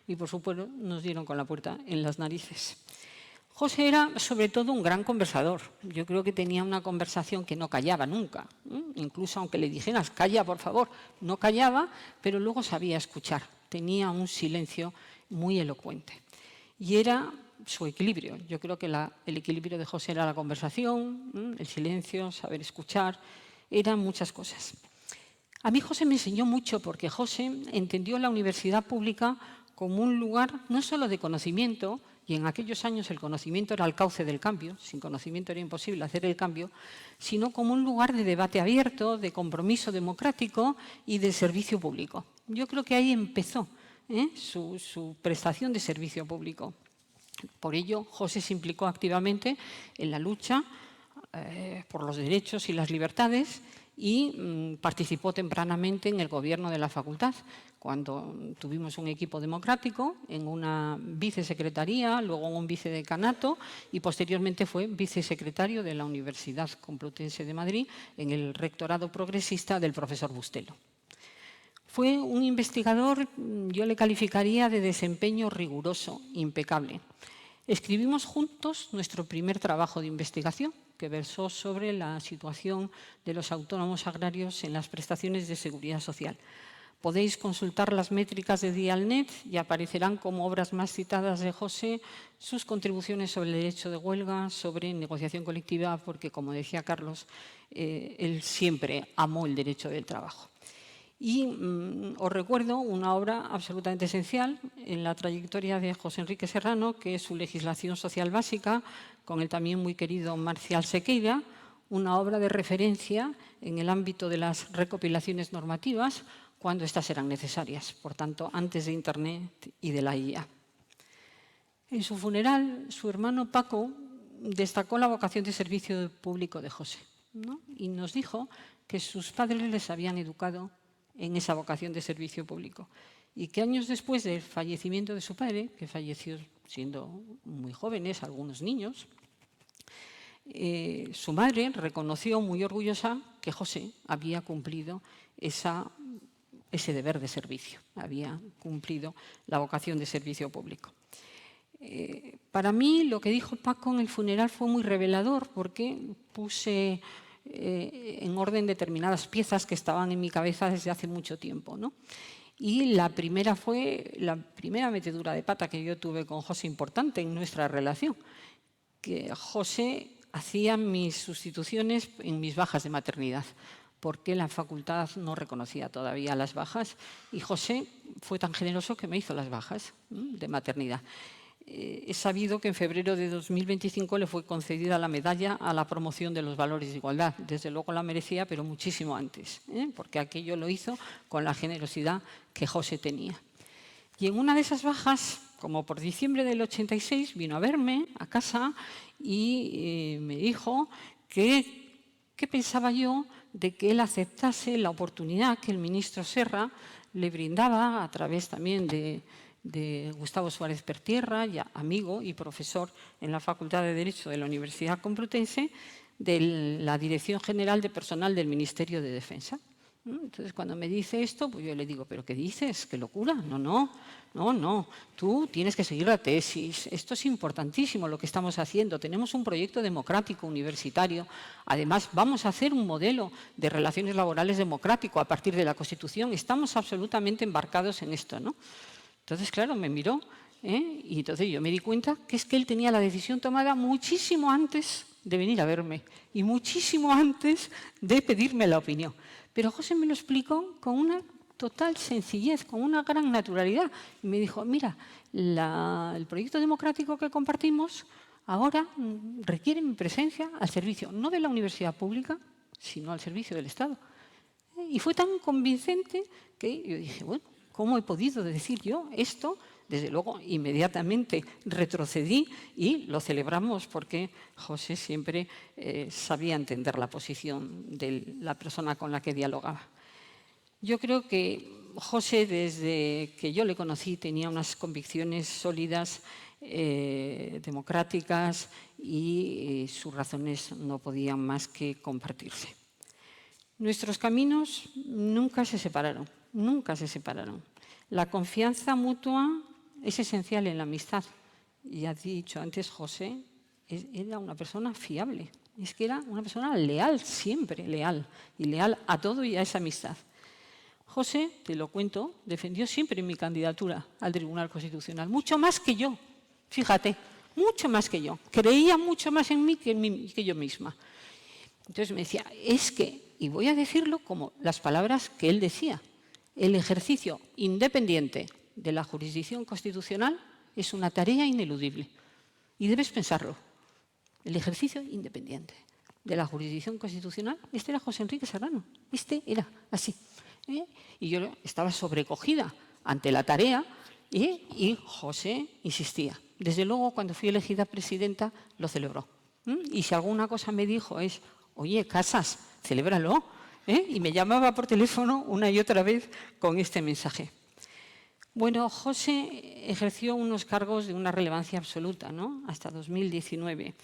y, por supuesto, nos dieron con la puerta en las narices. José era, sobre todo, un gran conversador. Yo creo que tenía una conversación que no callaba nunca. Incluso aunque le dijeras, calla, por favor, no callaba, pero luego sabía escuchar. Tenía un silencio muy elocuente. Y era su equilibrio. Yo creo que el equilibrio de José era la conversación, el silencio, saber escuchar, eran muchas cosas. A mí José me enseñó mucho porque José entendió la universidad pública como un lugar no solo de conocimiento, y en aquellos años el conocimiento era el cauce del cambio, sin conocimiento era imposible hacer el cambio, sino como un lugar de debate abierto, de compromiso democrático y de servicio público. Yo creo que ahí empezó su prestación de servicio público. Por ello, José se implicó activamente en la lucha por los derechos y las libertades y participó tempranamente en el gobierno de la facultad, cuando tuvimos un equipo democrático, en una vicesecretaría, luego en un vicedecanato y posteriormente fue vicesecretario de la Universidad Complutense de Madrid en el rectorado progresista del profesor Bustelo. Fue un investigador, yo le calificaría de desempeño riguroso, impecable. Escribimos juntos nuestro primer trabajo de investigación, que versó sobre la situación de los autónomos agrarios en las prestaciones de seguridad social. Podéis consultar las métricas de Dialnet y aparecerán como obras más citadas de José sus contribuciones sobre el derecho de huelga, sobre negociación colectiva, porque, como decía Carlos, él siempre amó el derecho del trabajo. Y os recuerdo una obra absolutamente esencial en la trayectoria de José Enrique Serrano, que es su legislación social básica, con el también muy querido Marcial Sequeira, una obra de referencia en el ámbito de las recopilaciones normativas cuando éstas eran necesarias, por tanto, antes de Internet y de la IA. En su funeral, su hermano Paco destacó la vocación de servicio público de José, ¿no? Y nos dijo que sus padres les habían educado en esa vocación de servicio público y que años después del fallecimiento de su padre, que falleció siendo muy jóvenes, algunos niños, su madre reconoció muy orgullosa que José había cumplido ese deber de servicio, había cumplido la vocación de servicio público. Para mí, lo que dijo Paco en el funeral fue muy revelador, porque puse en orden determinadas piezas que estaban en mi cabeza desde hace mucho tiempo, ¿no? Y la primera fue la primera metedura de pata que yo tuve con José, importante en nuestra relación, que José hacía mis sustituciones en mis bajas de maternidad, porque la facultad no reconocía todavía las bajas, y José fue tan generoso que me hizo las bajas de maternidad. He sabido que en febrero de 2025 le fue concedida la medalla a la promoción de los valores de igualdad. Desde luego la merecía, pero muchísimo antes, porque aquello lo hizo con la generosidad que José tenía. Y en una de esas bajas, como por diciembre del 86, vino a verme a casa y me dijo que qué pensaba yo de que él aceptase la oportunidad que el ministro Serra le brindaba, a través también de Gustavo Suárez Pertierra, ya amigo y profesor en la Facultad de Derecho de la Universidad Complutense, de la Dirección General de Personal del Ministerio de Defensa. Entonces, cuando me dice esto, pues yo le digo, ¿pero qué dices? ¡Qué locura! No, tú tienes que seguir la tesis. Esto es importantísimo lo que estamos haciendo. Tenemos un proyecto democrático universitario. Además, vamos a hacer un modelo de relaciones laborales democrático a partir de la Constitución. Estamos absolutamente embarcados en esto, ¿no? Entonces, claro, me miró, y entonces yo me di cuenta que es que él tenía la decisión tomada muchísimo antes de venir a verme y muchísimo antes de pedirme la opinión. Pero José me lo explicó con una total sencillez, con una gran naturalidad. Y me dijo, mira, el proyecto democrático que compartimos ahora requiere mi presencia al servicio, no de la universidad pública, sino al servicio del Estado. Y fue tan convincente que yo dije, bueno, ¿cómo he podido decir yo esto? Desde luego, inmediatamente retrocedí y lo celebramos porque José siempre sabía entender la posición de la persona con la que dialogaba. Yo creo que José, desde que yo le conocí, tenía unas convicciones sólidas, democráticas, y sus razones no podían más que compartirse. Nuestros caminos nunca se separaron, nunca se separaron. La confianza mutua es esencial en la amistad. Ya ha dicho antes José, era una persona fiable, es que era una persona leal, siempre leal, y leal a todo y a esa amistad. José, te lo cuento, defendió siempre mi candidatura al Tribunal Constitucional, mucho más que yo, fíjate, mucho más que yo. Creía mucho más en mí que yo misma. Entonces me decía, es que, y voy a decirlo como las palabras que él decía, el ejercicio independiente de la jurisdicción constitucional es una tarea ineludible. Y debes pensarlo. El ejercicio independiente de la jurisdicción constitucional, este era José Enrique Serrano, este era así. Y yo estaba sobrecogida ante la tarea y José insistía. Desde luego, cuando fui elegida presidenta, lo celebró. Y si alguna cosa me dijo es, oye, Casas, celébralo. Y me llamaba por teléfono una y otra vez con este mensaje. Bueno, José ejerció unos cargos de una relevancia absoluta, ¿no? Hasta 2019.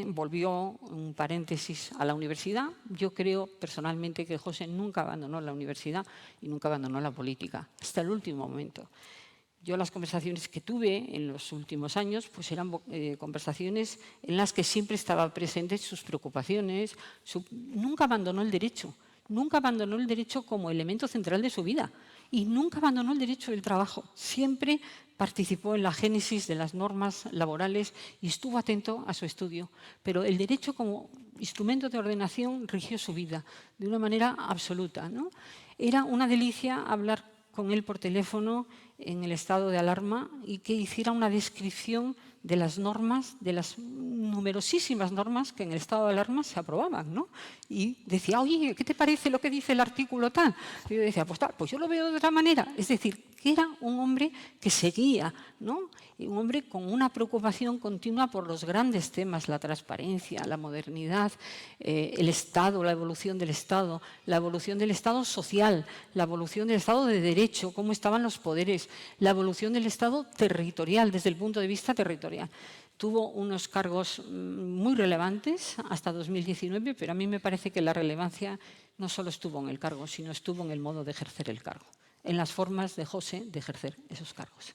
Volvió, un paréntesis, a la universidad. Yo creo personalmente que José nunca abandonó la universidad y nunca abandonó la política, hasta el último momento. Yo las conversaciones que tuve en los últimos años pues eran conversaciones en las que siempre estaba presente sus preocupaciones. Nunca abandonó el derecho. Nunca abandonó el derecho como elemento central de su vida y nunca abandonó el derecho del trabajo. Siempre participó en la génesis de las normas laborales y estuvo atento a su estudio. Pero el derecho como instrumento de ordenación rigió su vida de una manera absoluta, ¿no? Era una delicia hablar con él por teléfono en el estado de alarma y que hiciera una descripción de las normas, de las numerosísimas normas que en el estado de alarma se aprobaban, ¿no? Y decía, oye, ¿qué te parece lo que dice el artículo tal? Y yo decía, pues tal, pues yo lo veo de otra manera. Es decir, que era un hombre que seguía, ¿no? Y un hombre con una preocupación continua por los grandes temas, la transparencia, la modernidad, el Estado, la evolución del Estado social, la evolución del Estado de Derecho, cómo estaban los poderes, la evolución del Estado territorial, desde el punto de vista territorial. Tuvo unos cargos muy relevantes hasta 2019, pero a mí me parece que la relevancia no solo estuvo en el cargo, sino estuvo en el modo de ejercer el cargo, en las formas de José de ejercer esos cargos.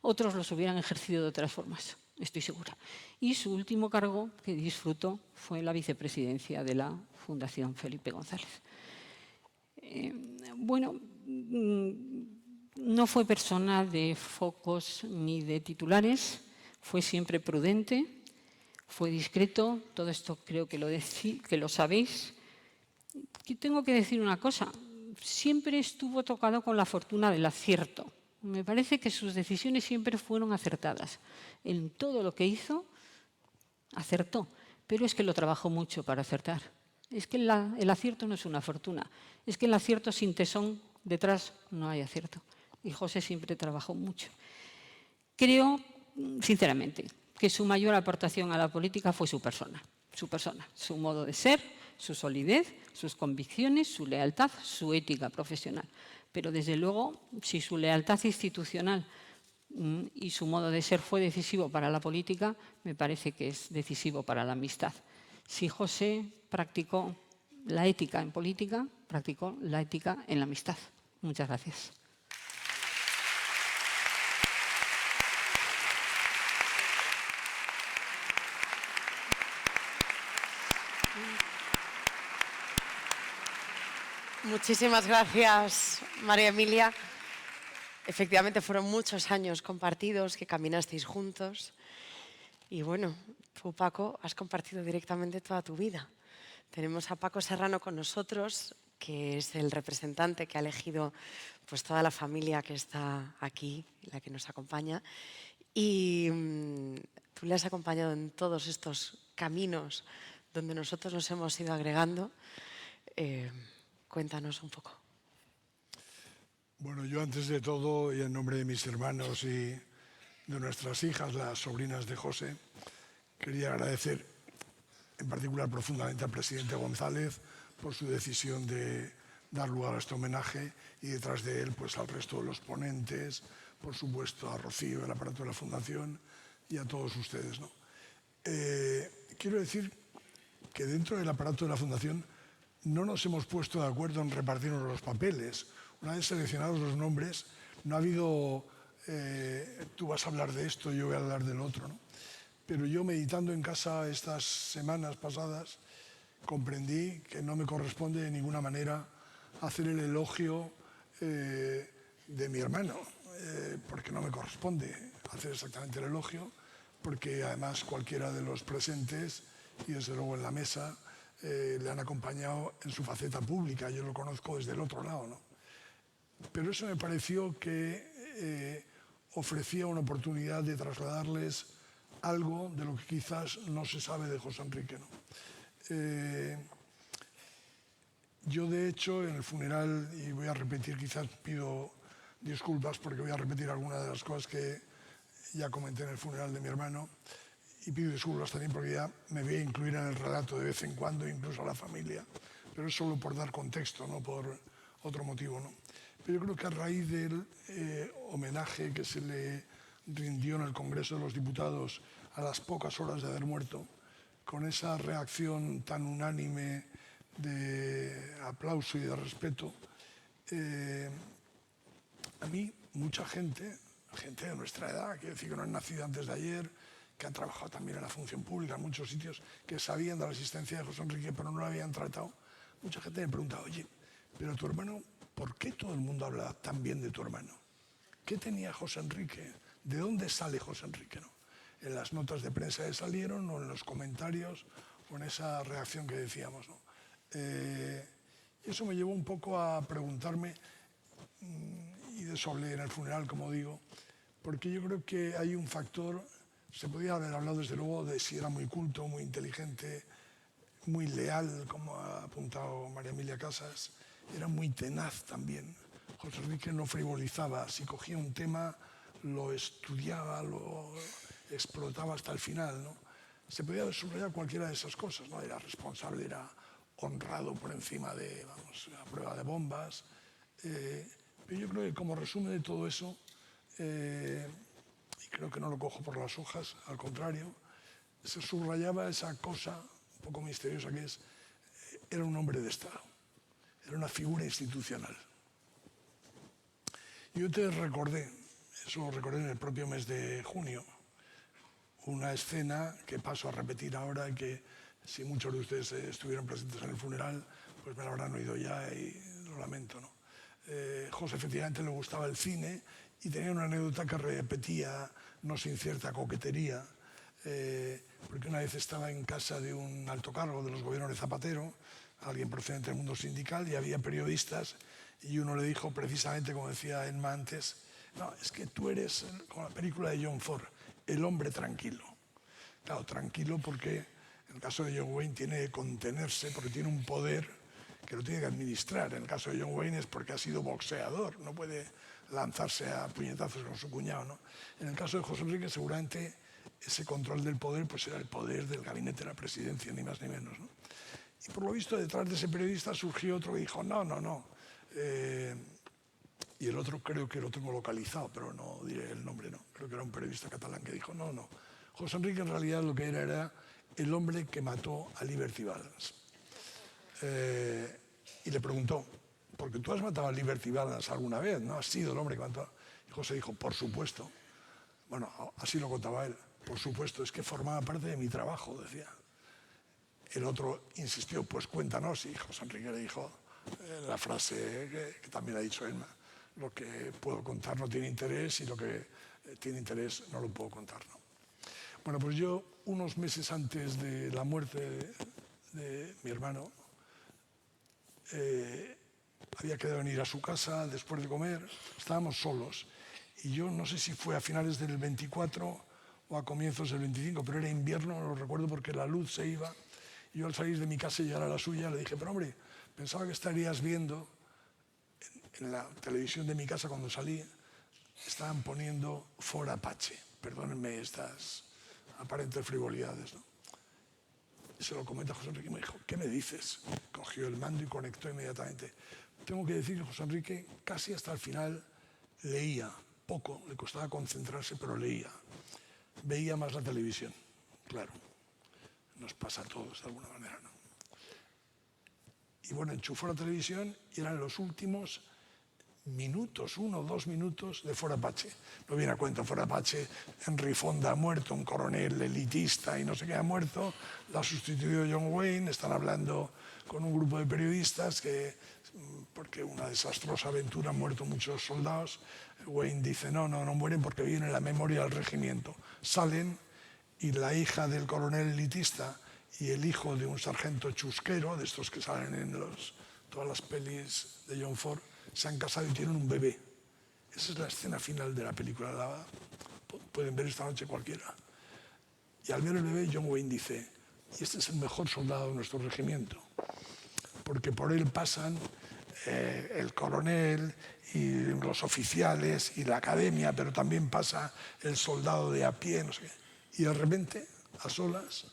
otros los hubieran ejercido de otras formas, estoy segura. Y su último cargo que disfrutó fue la vicepresidencia de la Fundación Felipe González. Bueno, no fue persona de focos ni de titulares, fue siempre prudente, fue discreto, todo esto creo que lo sabéis. Y tengo que decir una cosa, siempre estuvo tocado con la fortuna del acierto. Me parece que sus decisiones siempre fueron acertadas. En todo lo que hizo, acertó, pero es que lo trabajó mucho para acertar. Es que el acierto no es una fortuna, es que el acierto sin tesón detrás no hay acierto. Y José siempre trabajó mucho. Creo, sinceramente, que su mayor aportación a la política fue su persona, su modo de ser, su solidez, sus convicciones, su lealtad, su ética profesional. Pero desde luego, si su lealtad institucional y su modo de ser fue decisivo para la política, me parece que es decisivo para la amistad. Si José practicó la ética en política, practicó la ética en la amistad. Muchas gracias. Muchísimas gracias, María Emilia. Efectivamente, fueron muchos años compartidos que caminasteis juntos. Y bueno, tú, Paco, has compartido directamente toda tu vida. Tenemos a Paco Serrano con nosotros, que es el representante que ha elegido pues, toda la familia que está aquí, la que nos acompaña. Y tú le has acompañado en todos estos caminos donde nosotros nos hemos ido agregando. Cuéntanos un poco. Bueno, yo antes de todo, y en nombre de mis hermanos y de nuestras hijas, las sobrinas de José, quería agradecer en particular profundamente al presidente González por su decisión de dar lugar a este homenaje y detrás de él pues al resto de los ponentes, por supuesto a Rocío, el aparato de la Fundación y a todos ustedes, ¿no? Quiero decir que dentro del aparato de la Fundación no nos hemos puesto de acuerdo en repartirnos los papeles. Una vez seleccionados los nombres, no ha habido tú vas a hablar de esto, yo voy a hablar del otro, ¿no? Pero yo, meditando en casa estas semanas pasadas, comprendí que no me corresponde de ninguna manera hacer el elogio de mi hermano, porque no me corresponde hacer exactamente el elogio, porque además cualquiera de los presentes, y desde luego en la mesa, le han acompañado en su faceta pública, yo lo conozco desde el otro lado, ¿no? Pero eso me pareció que ofrecía una oportunidad de trasladarles algo de lo que quizás no se sabe de José Enrique, ¿no? Yo, de hecho, en el funeral, y voy a repetir, quizás pido disculpas porque voy a repetir algunas de las cosas que ya comenté en el funeral de mi hermano, y pido disculpas también porque ya me voy a incluir en el relato de vez en cuando, incluso a la familia, pero es solo por dar contexto, no por otro motivo, ¿no? Pero yo creo que a raíz del homenaje que se le rindió en el Congreso de los Diputados a las pocas horas de haber muerto, con esa reacción tan unánime de aplauso y de respeto, a mí mucha gente de nuestra edad, quiero decir que no han nacido antes de ayer, que han trabajado también en la función pública, en muchos sitios, que sabían de la existencia de José Enrique, pero no lo habían tratado. Mucha gente me pregunta, oye, pero tu hermano, ¿por qué todo el mundo habla tan bien de tu hermano? ¿Qué tenía José Enrique? ¿De dónde sale José Enrique, no? En las notas de prensa que salieron, o en los comentarios, o en esa reacción que decíamos, ¿no? Y eso me llevó un poco a preguntarme, y de eso hablé en el funeral, como digo, porque yo creo que hay un factor. Se podía haber hablado desde luego de si era muy culto, muy inteligente, muy leal, como ha apuntado María Emilia Casas, era muy tenaz también. José Enrique no frivolizaba, si cogía un tema lo estudiaba, lo explotaba hasta el final, ¿no? Se podía subrayar cualquiera de esas cosas, ¿no? Era responsable, era honrado por encima de, vamos, la prueba de bombas. Pero yo creo que como resumen de todo eso, y creo que no lo cojo por las hojas, al contrario, se subrayaba esa cosa un poco misteriosa que es, era un hombre de Estado, era una figura institucional. Yo te recordé eso lo recordé en el propio mes de junio. Una escena que paso a repetir ahora y que si muchos de ustedes estuvieron presentes en el funeral, pues me lo habrán oído ya y lo lamento, ¿no? José efectivamente le gustaba el cine y tenía una anécdota que repetía, no sin cierta coquetería, porque una vez estaba en casa de un alto cargo de los gobiernos de Zapatero, alguien procedente del mundo sindical, y había periodistas, y uno le dijo precisamente, como decía Emma antes, no, es que tú eres, como la película de John Ford, el hombre tranquilo. Claro, tranquilo porque en el caso de John Wayne tiene que contenerse, porque tiene un poder que lo tiene que administrar. En el caso de John Wayne es porque ha sido boxeador, no puede lanzarse a puñetazos con su cuñado, ¿no? En el caso de José Enrique seguramente ese control del poder pues era el poder del gabinete de la presidencia, ni más ni menos, ¿no? Y por lo visto detrás de ese periodista surgió otro que dijo, no. Y el otro creo que lo tengo localizado, pero no diré el nombre, no. Creo que era un periodista catalán que dijo, no. José Enrique en realidad lo que era el hombre que mató a Liberty Balance. Y le preguntó, porque tú has matado a Liberty Balance alguna vez, ¿no? Has sido el hombre que mató. Y José dijo, por supuesto. Bueno, así lo contaba él. Por supuesto, es que formaba parte de mi trabajo, decía. El otro insistió, pues cuéntanos. Y José Enrique le dijo la frase que también ha dicho Emma, lo que puedo contar no tiene interés y lo que tiene interés no lo puedo contar, ¿no? Bueno, pues yo, unos meses antes de la muerte de mi hermano, había quedado en ir a su casa después de comer, estábamos solos, y yo no sé si fue a finales del 24 o a comienzos del 25, pero era invierno, lo recuerdo porque la luz se iba, y yo al salir de mi casa y llegar a la suya le dije, pero hombre, pensaba que estarías viendo en la televisión de mi casa cuando salí, estaban poniendo For Apache, perdónenme estas aparentes frivolidades, ¿no? Y se lo comenta José Enrique y me dijo, ¿qué me dices? Cogió el mando y conectó inmediatamente. Tengo que decir que José Enrique casi hasta el final leía, poco, le costaba concentrarse, pero leía. Veía más la televisión, claro. Nos pasa a todos de alguna manera, ¿no? Y bueno, enchufó la televisión y eran los últimos minutos, 1 o 2 minutos de For Apache. No viene a cuento, For Apache, Henry Fonda ha muerto, un coronel elitista y no sé qué ha muerto, la ha sustituido John Wayne, están hablando con un grupo de periodistas que, porque una desastrosa aventura han muerto muchos soldados, Wayne dice, no mueren porque viene la memoria del regimiento. Salen y la hija del coronel elitista y el hijo de un sargento chusquero, de estos que salen en todas las pelis de John Ford, se han casado y tienen un bebé. Esa es la escena final de la película. La pueden ver esta noche cualquiera. Y al ver el bebé, John Wayne dice, y este es el mejor soldado de nuestro regimiento, porque por él pasan el coronel y los oficiales y la academia, pero también pasa el soldado de a pie, no sé qué. Y de repente, a solas,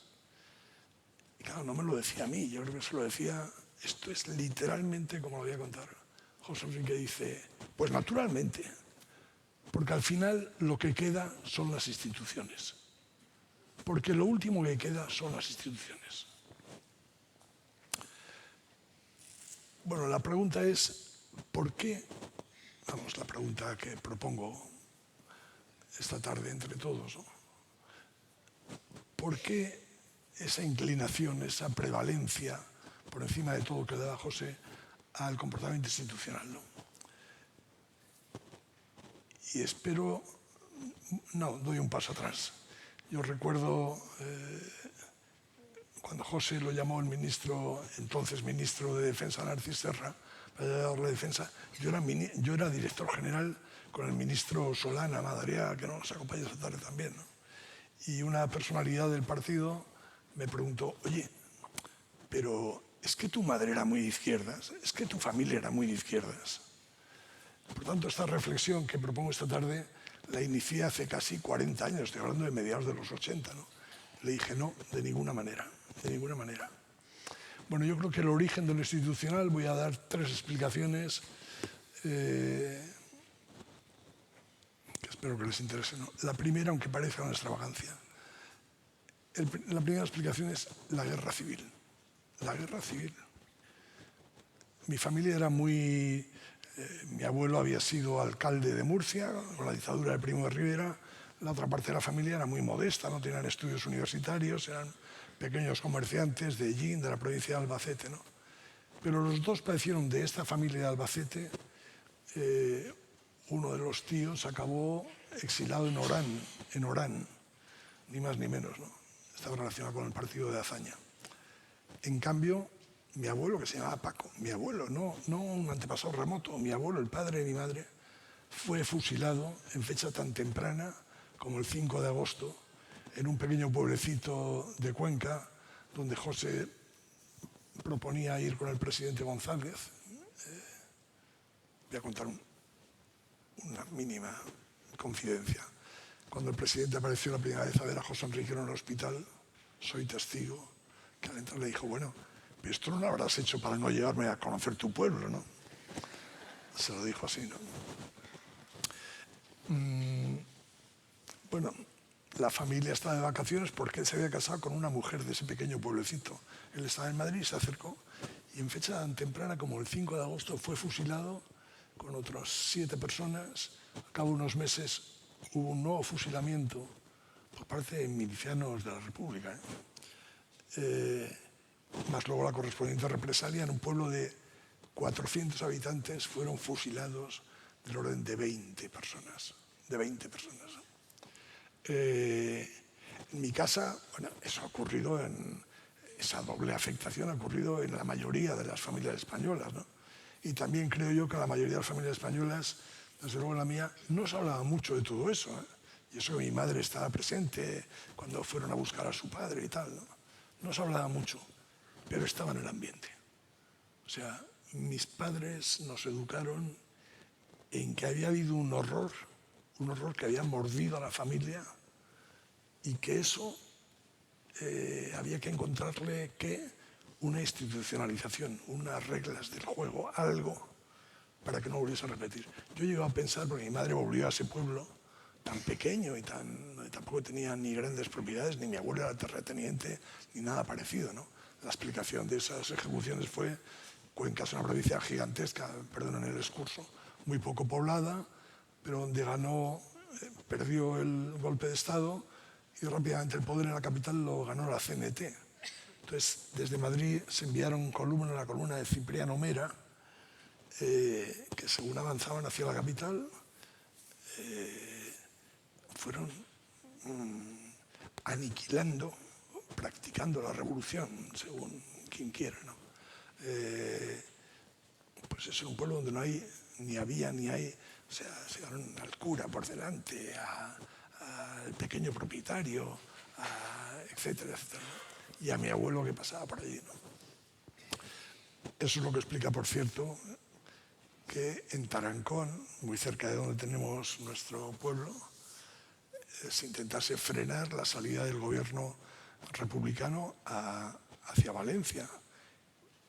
y claro, no me lo decía a mí, yo creo que se lo decía, esto es literalmente como lo voy a contar. José Enrique dice, pues naturalmente, porque al final lo que queda son las instituciones. Porque lo último que queda son las instituciones. Bueno, la pregunta es, ¿por qué? Vamos, la pregunta que propongo esta tarde entre todos, ¿no? ¿Por qué esa inclinación, esa prevalencia, por encima de todo que le da José, al comportamiento institucional, ¿no? Y espero, doy un paso atrás. Yo recuerdo cuando José lo llamó el ministro, entonces ministro de Defensa, Narcís Serra, para dar la defensa, yo era director general con el ministro Solana Madariaga, que nos acompaña esta tarde también, ¿no? Y una personalidad del partido me preguntó, oye, pero es que tu madre era muy de izquierdas, es que tu familia era muy de izquierdas. Por tanto, esta reflexión que propongo esta tarde la inicié hace casi 40 años, estoy hablando de mediados de los 80, ¿no? Le dije, no, de ninguna manera, de ninguna manera. Bueno, yo creo que el origen de lo institucional, voy a dar 3 explicaciones que espero que les interese, ¿no? La primera, aunque parezca una extravagancia, la primera explicación es la guerra civil. La guerra civil. Mi familia era muy Mi abuelo había sido alcalde de Murcia con la dictadura de Primo de Rivera. La otra parte de la familia era muy modesta, no tenían estudios universitarios, eran pequeños comerciantes de Ellín, de la provincia de Albacete, ¿no? Pero los dos padecieron de esta familia de Albacete. Uno de los tíos acabó exilado en Orán, ni más ni menos, ¿no? Estaba relacionado con el partido de Azaña. En cambio, mi abuelo, que se llamaba Paco, mi abuelo, no un antepasado remoto, mi abuelo, el padre de mi madre, fue fusilado en fecha tan temprana como el 5 de agosto en un pequeño pueblecito de Cuenca, donde José proponía ir con el presidente González. Voy a contar una mínima confidencia. Cuando el presidente apareció la primera vez a ver a José Enrique en el hospital, soy testigo, que al entrar le dijo, bueno, pero esto no lo habrás hecho para no llevarme a conocer tu pueblo, ¿no? Se lo dijo así, ¿no? Bueno, la familia estaba de vacaciones porque él se había casado con una mujer de ese pequeño pueblecito. Él estaba en Madrid, se acercó y en fecha tan temprana como el 5 de agosto fue fusilado con otras 7 personas. A cabo de unos meses hubo un nuevo fusilamiento por parte de milicianos de la República, más luego la correspondiente represalia en un pueblo de 400 habitantes fueron fusilados del orden de 20 personas. En mi casa, bueno, eso ha ocurrido esa doble afectación ha ocurrido en la mayoría de las familias españolas, ¿no? Y también creo yo que en la mayoría de las familias españolas, desde luego en la mía, no se hablaba mucho de todo eso, ¿eh? Y eso que mi madre estaba presente cuando fueron a buscar a su padre y tal, ¿no? No se hablaba mucho, pero estaba en el ambiente. O sea, mis padres nos educaron en que había habido un horror que había mordido a la familia y que eso había que encontrarle una institucionalización, unas reglas del juego, algo para que no volviese a repetir. Yo llego a pensar, porque mi madre volvió a ese pueblo tan pequeño y tampoco tenía ni grandes propiedades, ni mi abuelo era terrateniente, ni nada parecido, ¿no? La explicación de esas ejecuciones fue: Cuenca es una provincia gigantesca, perdonen el excurso, muy poco poblada, pero donde perdió el golpe de Estado y rápidamente el poder en la capital lo ganó la CNT. Entonces, desde Madrid se enviaron la columna de Cipriano Mera, que según avanzaban hacia la capital, fueron aniquilando, practicando la revolución, según quien quiera, ¿no? Pues es un pueblo donde no hay, ni había, ni hay, o sea, se llevaron al cura por delante, al pequeño propietario, etcétera, etcétera, ¿no? Y a mi abuelo que pasaba por allí, ¿no? Eso es lo que explica, por cierto, que en Tarancón, muy cerca de donde tenemos nuestro pueblo, se intentase frenar la salida del gobierno republicano hacia Valencia.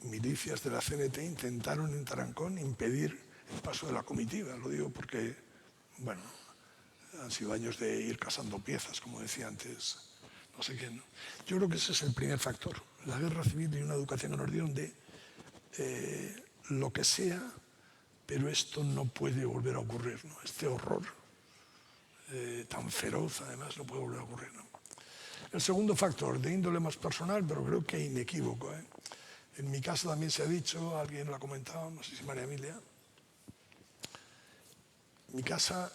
Milicias de la CNT intentaron en Tarancón impedir el paso de la comitiva. Lo digo porque, bueno, han sido años de ir casando piezas, como decía antes no sé quién, ¿no? Yo creo que ese es el primer factor, la guerra civil y una educación que nos dieron de lo que sea, pero esto no puede volver a ocurrir, ¿no? Este horror tan feroz, además, no puede volver a ocurrir, ¿no? El segundo factor, de índole más personal, pero creo que inequívoco, ¿eh? En mi casa también se ha dicho, alguien lo ha comentado, no sé si María Emilia, en mi casa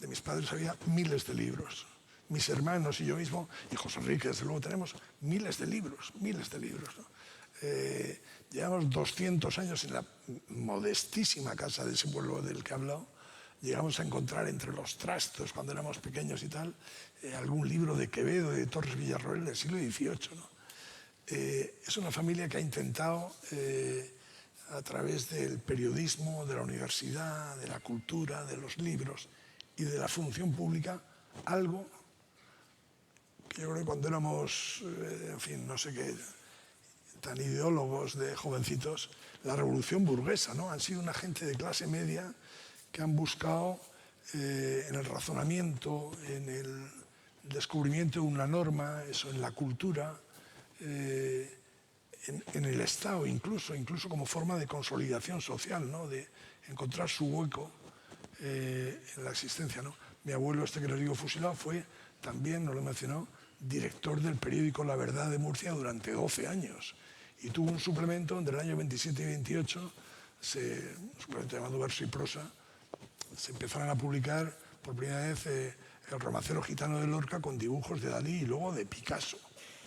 de mis padres había miles de libros. Mis hermanos y yo mismo, y José Enrique, desde luego, tenemos miles de libros, ¿no? Llevamos 200 años en la modestísima casa de ese pueblo del que he hablado. Llegamos a encontrar entre los trastos, cuando éramos pequeños y tal, algún libro de Quevedo, de Torres Villarroel del siglo XVIII, ¿no? Es una familia que ha intentado, a través del periodismo, de la universidad, de la cultura, de los libros y de la función pública, algo que yo creo que cuando éramos, en fin, no sé qué, tan ideólogos de jovencitos, la revolución burguesa, ¿no? Han sido una gente de clase media que han buscado en el razonamiento, en el descubrimiento de una norma, eso, en la cultura, en el Estado, incluso como forma de consolidación social, ¿no? De encontrar su hueco en la existencia, ¿no? Mi abuelo, este que les digo fusilado, fue también, no lo he mencionado, director del periódico La Verdad de Murcia durante 12 años. Y tuvo un suplemento entre el año 27 y 28, un suplemento llamado Verso y Prosa, se empezaron a publicar por primera vez El romancero gitano de Lorca con dibujos de Dalí y luego de Picasso,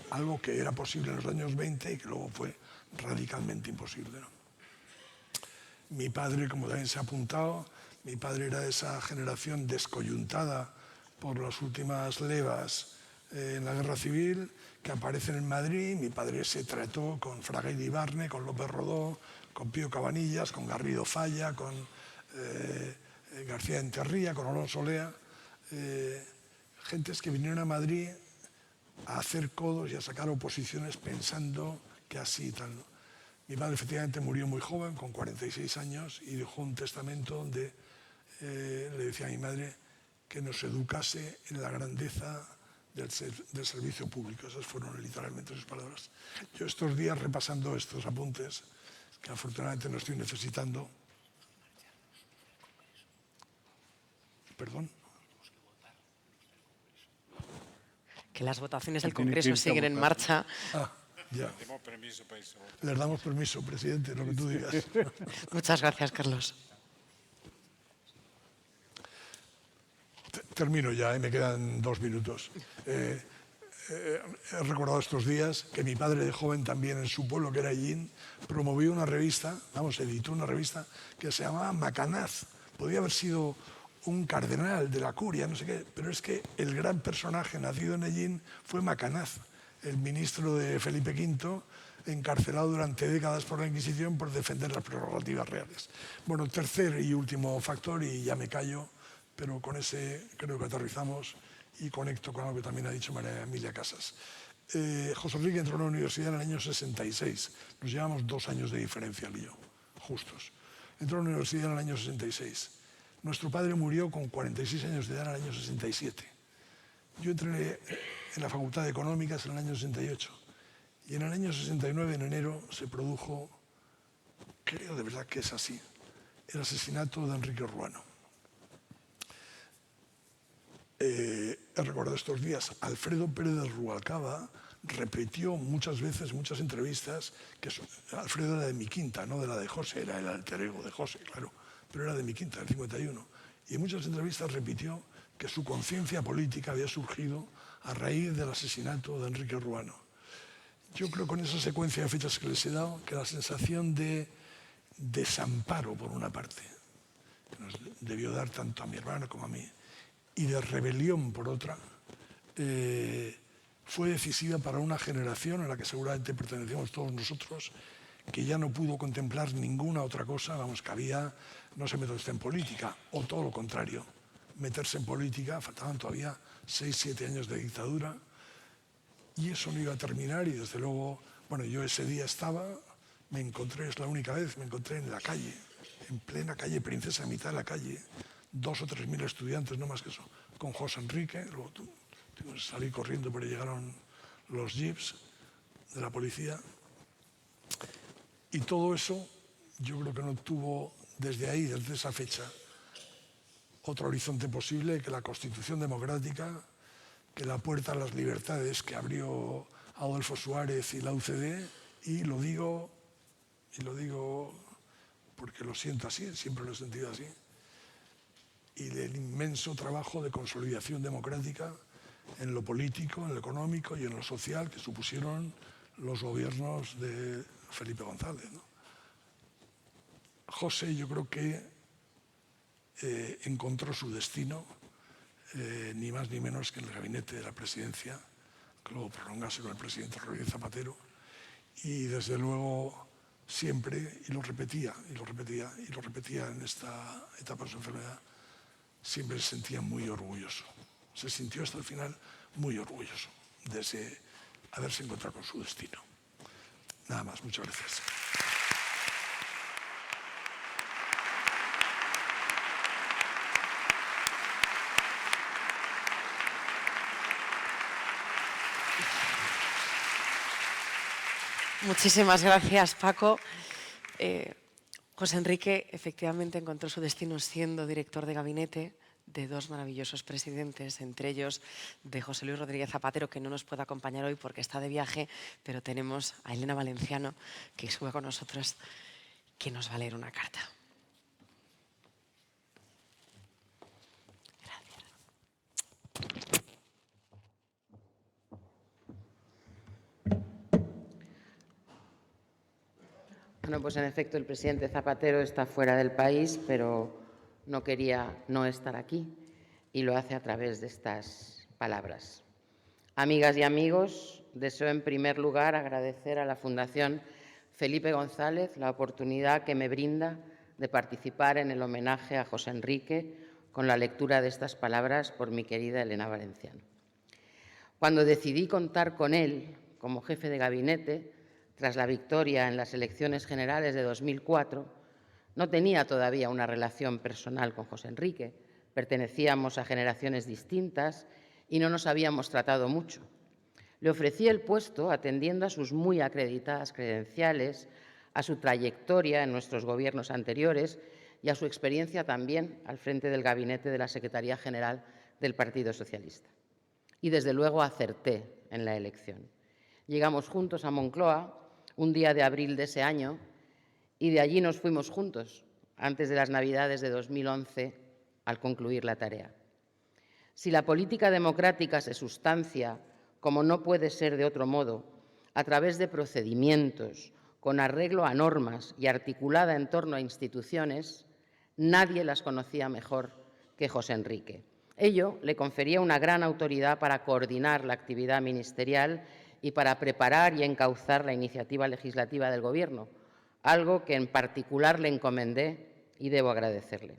algo que era posible en los años 20 y que luego fue radicalmente imposible, ¿no? Mi padre, como también se ha apuntado, mi padre era de esa generación descoyuntada por las últimas levas en la Guerra Civil, que aparecen en Madrid. Mi padre se trató con Fraga y Ibarne, con López Rodó, con Pío Cabanillas, con Garrido Falla, con García Enterría, con Alonso Lea, gentes que vinieron a Madrid a hacer codos y a sacar oposiciones pensando que así y tal, ¿no? Mi padre efectivamente murió muy joven, con 46 años, y dejó un testamento donde le decía a mi madre que nos educase en la grandeza del servicio público. Esas fueron literalmente sus palabras. Yo estos días, repasando estos apuntes, que afortunadamente no estoy necesitando. Perdón. Que las votaciones del Congreso siguen en marcha. Ya. Les damos permiso, presidente, lo que tú digas. Muchas gracias, Carlos. Termino ya, me quedan 2 minutos. He recordado estos días que mi padre de joven también en su pueblo, que era Hellín, promovió una revista, editó una revista que se llamaba Macanaz. Podía haber sido un cardenal de la curia, no sé qué, pero es que el gran personaje nacido en Hellín fue Macanaz, el ministro de Felipe V, encarcelado durante décadas por la Inquisición por defender las prerrogativas reales. Bueno, tercer y último factor, y ya me callo, pero con ese creo que aterrizamos y conecto con algo que también ha dicho María Emilia Casas. José Enrique entró a la universidad en el año 66. Nos llevamos 2 años de diferencia, él y yo, justos. Entró a la universidad en el año 66. Nuestro padre murió con 46 años de edad en el año 67. Yo entré en la Facultad de Económicas en el año 68. Y en el año 69, en enero, se produjo, creo de verdad que es así, el asesinato de Enrique Ruano. He recordado estos días, Alfredo Pérez de Rubalcaba repitió muchas veces, muchas entrevistas, que Alfredo era de mi quinta, no de la de José, era el alter ego de José, claro, pero era de mi quinta, del 51. Y en muchas entrevistas repitió que su conciencia política había surgido a raíz del asesinato de Enrique Ruano. Yo creo con esa secuencia de fechas que les he dado, que la sensación de desamparo, por una parte, que nos debió dar tanto a mi hermano como a mí, y de rebelión, por otra, fue decisiva para una generación a la que seguramente pertenecíamos todos nosotros, que ya no pudo contemplar ninguna otra cosa, vamos, que había, no se metió en política, o todo lo contrario, meterse en política, faltaban todavía 6, 7 años de dictadura, y eso no iba a terminar, y desde luego, bueno, yo ese día estaba, me encontré, es la única vez, me encontré en la calle, en plena calle Princesa, en mitad de la calle, 2 o 3 mil estudiantes, no más que eso, con José Enrique, luego salí corriendo, pero llegaron los jeeps de la policía. Y todo eso, yo creo que no tuvo desde ahí, desde esa fecha, otro horizonte posible que la Constitución Democrática, que la puerta a las libertades que abrió Adolfo Suárez y la UCD, y lo digo porque lo siento así, siempre lo he sentido así, y del inmenso trabajo de consolidación democrática en lo político, en lo económico y en lo social que supusieron los gobiernos de Felipe González, ¿no? José, yo creo que encontró su destino, ni más ni menos que en el gabinete de la presidencia, que luego prolongase con el presidente Rodríguez Zapatero, y desde luego siempre, y lo repetía en esta etapa de su enfermedad, siempre se sentía muy orgulloso. Se sintió hasta el final muy orgulloso de haberse encontrado con su destino. Nada más, muchas gracias. Muchísimas gracias, Paco. José Enrique efectivamente encontró su destino siendo director de gabinete de dos maravillosos presidentes, entre ellos de José Luis Rodríguez Zapatero, que no nos puede acompañar hoy porque está de viaje, pero tenemos a Elena Valenciano, que sube con nosotros, que nos va a leer una carta. Bueno, pues en efecto el presidente Zapatero está fuera del país, pero no quería no estar aquí y lo hace a través de estas palabras. Amigas y amigos, deseo en primer lugar agradecer a la Fundación Felipe González la oportunidad que me brinda de participar en el homenaje a José Enrique con la lectura de estas palabras por mi querida Elena Valenciano. Cuando decidí contar con él como jefe de gabinete, tras la victoria en las elecciones generales de 2004, no tenía todavía una relación personal con José Enrique. Pertenecíamos a generaciones distintas y no nos habíamos tratado mucho. Le ofrecí el puesto atendiendo a sus muy acreditadas credenciales, a su trayectoria en nuestros gobiernos anteriores y a su experiencia también al frente del gabinete de la Secretaría General del Partido Socialista. Y desde luego acerté en la elección. Llegamos juntos a Moncloa un día de abril de ese año y de allí nos fuimos juntos antes de las Navidades de 2011 al concluir la tarea. Si la política democrática se sustancia, como no puede ser de otro modo, a través de procedimientos, con arreglo a normas y articulada en torno a instituciones, nadie las conocía mejor que José Enrique. Ello le confería una gran autoridad para coordinar la actividad ministerial y para preparar y encauzar la iniciativa legislativa del Gobierno, algo que en particular le encomendé y debo agradecerle.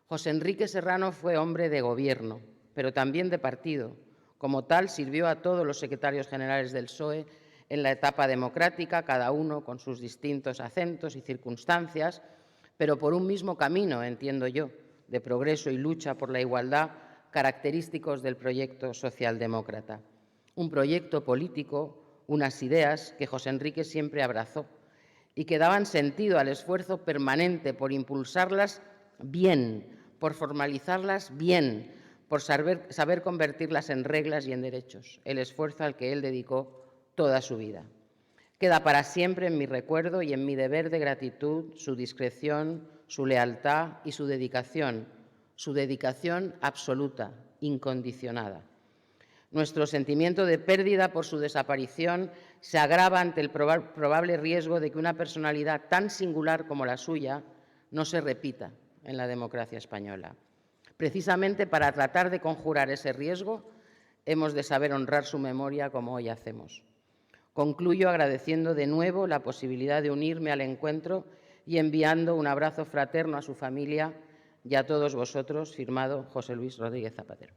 José Enrique Serrano fue hombre de Gobierno, pero también de partido. Como tal, sirvió a todos los secretarios generales del PSOE en la etapa democrática, cada uno con sus distintos acentos y circunstancias, pero por un mismo camino, entiendo yo, de progreso y lucha por la igualdad, característicos del proyecto socialdemócrata. Un proyecto político, unas ideas que José Enrique siempre abrazó y que daban sentido al esfuerzo permanente por impulsarlas bien, por formalizarlas bien, por saber convertirlas en reglas y en derechos, el esfuerzo al que él dedicó toda su vida. Queda para siempre en mi recuerdo y en mi deber de gratitud su discreción, su lealtad y su dedicación absoluta, incondicionada. Nuestro sentimiento de pérdida por su desaparición se agrava ante el probable riesgo de que una personalidad tan singular como la suya no se repita en la democracia española. Precisamente para tratar de conjurar ese riesgo, hemos de saber honrar su memoria como hoy hacemos. Concluyo agradeciendo de nuevo la posibilidad de unirme al encuentro y enviando un abrazo fraterno a su familia y a todos vosotros, firmado José Luis Rodríguez Zapatero.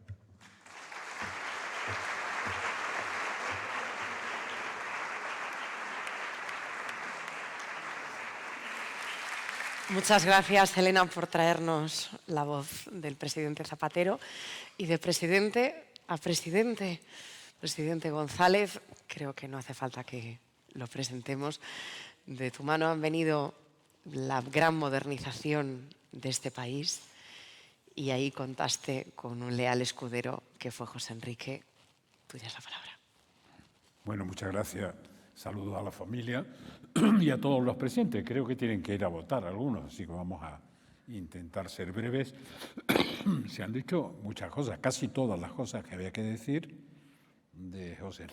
Muchas gracias, Elena, por traernos la voz del presidente Zapatero y de presidente a presidente. Presidente González, creo que no hace falta que lo presentemos. De tu mano han venido la gran modernización de este país y ahí contaste con un leal escudero que fue José Enrique. Tuya es la palabra. Bueno, muchas gracias. Saludos a la familia y a todos los presentes. Creo que tienen que ir a votar algunos, así que vamos a intentar ser breves. Se han dicho muchas cosas, casi todas las cosas que había que decir de José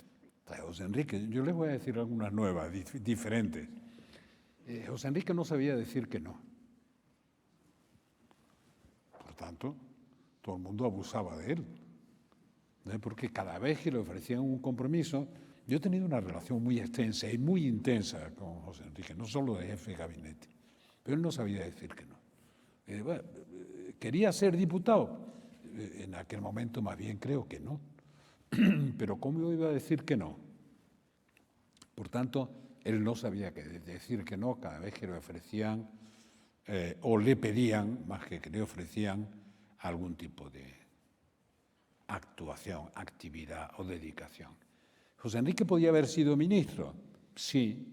Enrique. Yo les voy a decir algunas nuevas, diferentes. José Enrique no sabía decir que no. Por tanto, todo el mundo abusaba de él. Porque cada vez que le ofrecían un compromiso... Yo he tenido una relación muy extensa y muy intensa con José Enrique, no solo de jefe de gabinete, pero él no sabía decir que no. Bueno, ¿quería ser diputado? En aquel momento más bien creo que no. Pero ¿cómo iba a decir que no? Por tanto, él no sabía decir que no cada vez que le ofrecían o le pedían, más que le ofrecían, algún tipo de actuación, actividad o dedicación. José Enrique podía haber sido ministro, sí,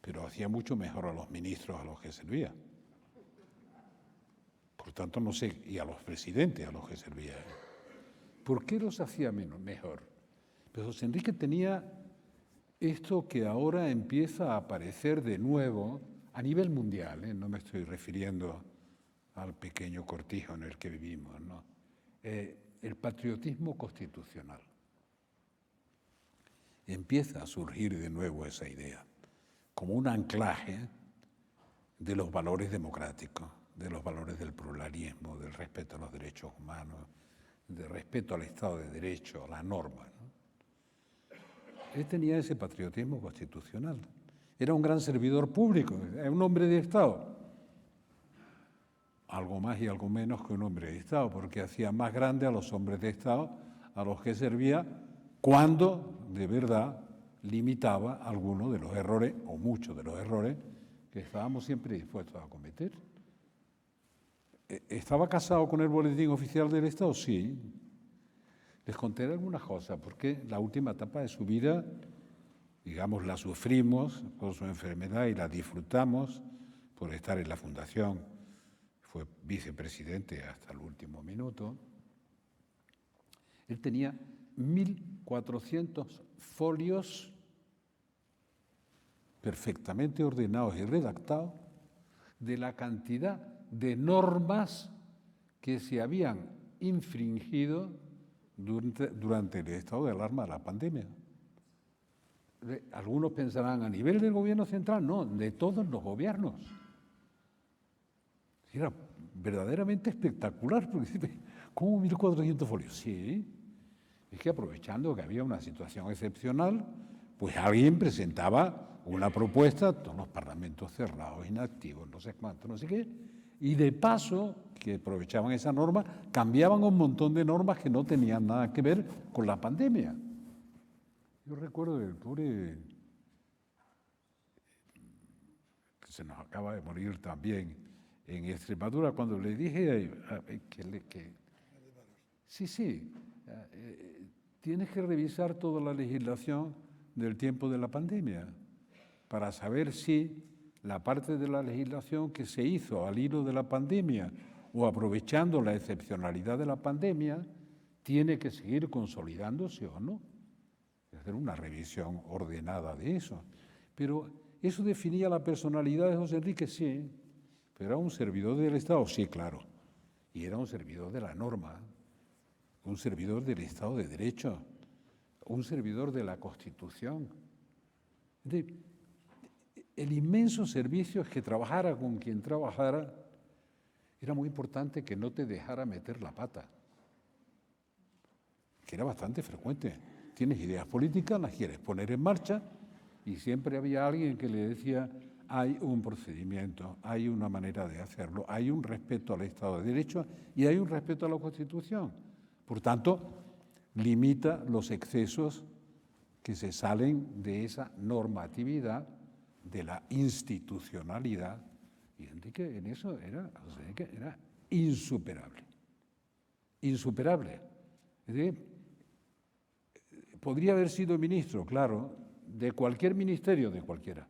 pero hacía mucho mejor a los ministros a los que servía. Por tanto, no sé, y a los presidentes a los que servía. ¿Por qué los hacía mejor? Pero José Enrique tenía esto que ahora empieza a aparecer de nuevo a nivel mundial, no me estoy refiriendo al pequeño cortijo en el que vivimos, ¿no? El patriotismo constitucional. Empieza a surgir de nuevo esa idea, como un anclaje de los valores democráticos, de los valores del pluralismo, del respeto a los derechos humanos, del respeto al Estado de Derecho, a la norma, ¿no? Él tenía ese patriotismo constitucional. Era un gran servidor público, era un hombre de Estado. Algo más y algo menos que un hombre de Estado, porque hacía más grande a los hombres de Estado a los que servía cuando, de verdad, limitaba algunos de los errores, o muchos de los errores, que estábamos siempre dispuestos a cometer. ¿Estaba casado con el Boletín Oficial del Estado? Sí. Les contaré algunas cosas, porque la última etapa de su vida, digamos, la sufrimos por su enfermedad y la disfrutamos por estar en la Fundación. Fue vicepresidente hasta el último minuto. Él tenía 1.400 folios perfectamente ordenados y redactados de la cantidad de normas que se habían infringido durante el estado de alarma de la pandemia. Algunos pensarán, ¿a nivel del gobierno central? No, de todos los gobiernos. Era verdaderamente espectacular, porque ¿cómo 1.400 folios? Sí, es que aprovechando que había una situación excepcional, pues alguien presentaba una propuesta, todos los parlamentos cerrados, inactivos, no sé cuánto, no sé qué, y de paso, que aprovechaban esa norma, cambiaban un montón de normas que no tenían nada que ver con la pandemia. Yo recuerdo del pobre, que se nos acaba de morir también en Extremadura, cuando le dije que sí, tienes que revisar toda la legislación del tiempo de la pandemia para saber si la parte de la legislación que se hizo al hilo de la pandemia o aprovechando la excepcionalidad de la pandemia tiene que seguir consolidándose o no. Hacer una revisión ordenada de eso. Pero eso definía la personalidad de José Enrique, sí. Pero era un servidor del Estado, sí, claro. Y era un servidor de la norma, un servidor del Estado de Derecho, un servidor de la Constitución. El inmenso servicio es que trabajara con quien trabajara, era muy importante que no te dejara meter la pata, que era bastante frecuente. Tienes ideas políticas, las quieres poner en marcha y siempre había alguien que le decía, hay un procedimiento, hay una manera de hacerlo, hay un respeto al Estado de Derecho y hay un respeto a la Constitución. Por tanto, limita los excesos que se salen de esa normatividad, de la institucionalidad, y Enrique en eso era insuperable. Insuperable. Es decir, podría haber sido ministro, claro, de cualquier ministerio, de cualquiera,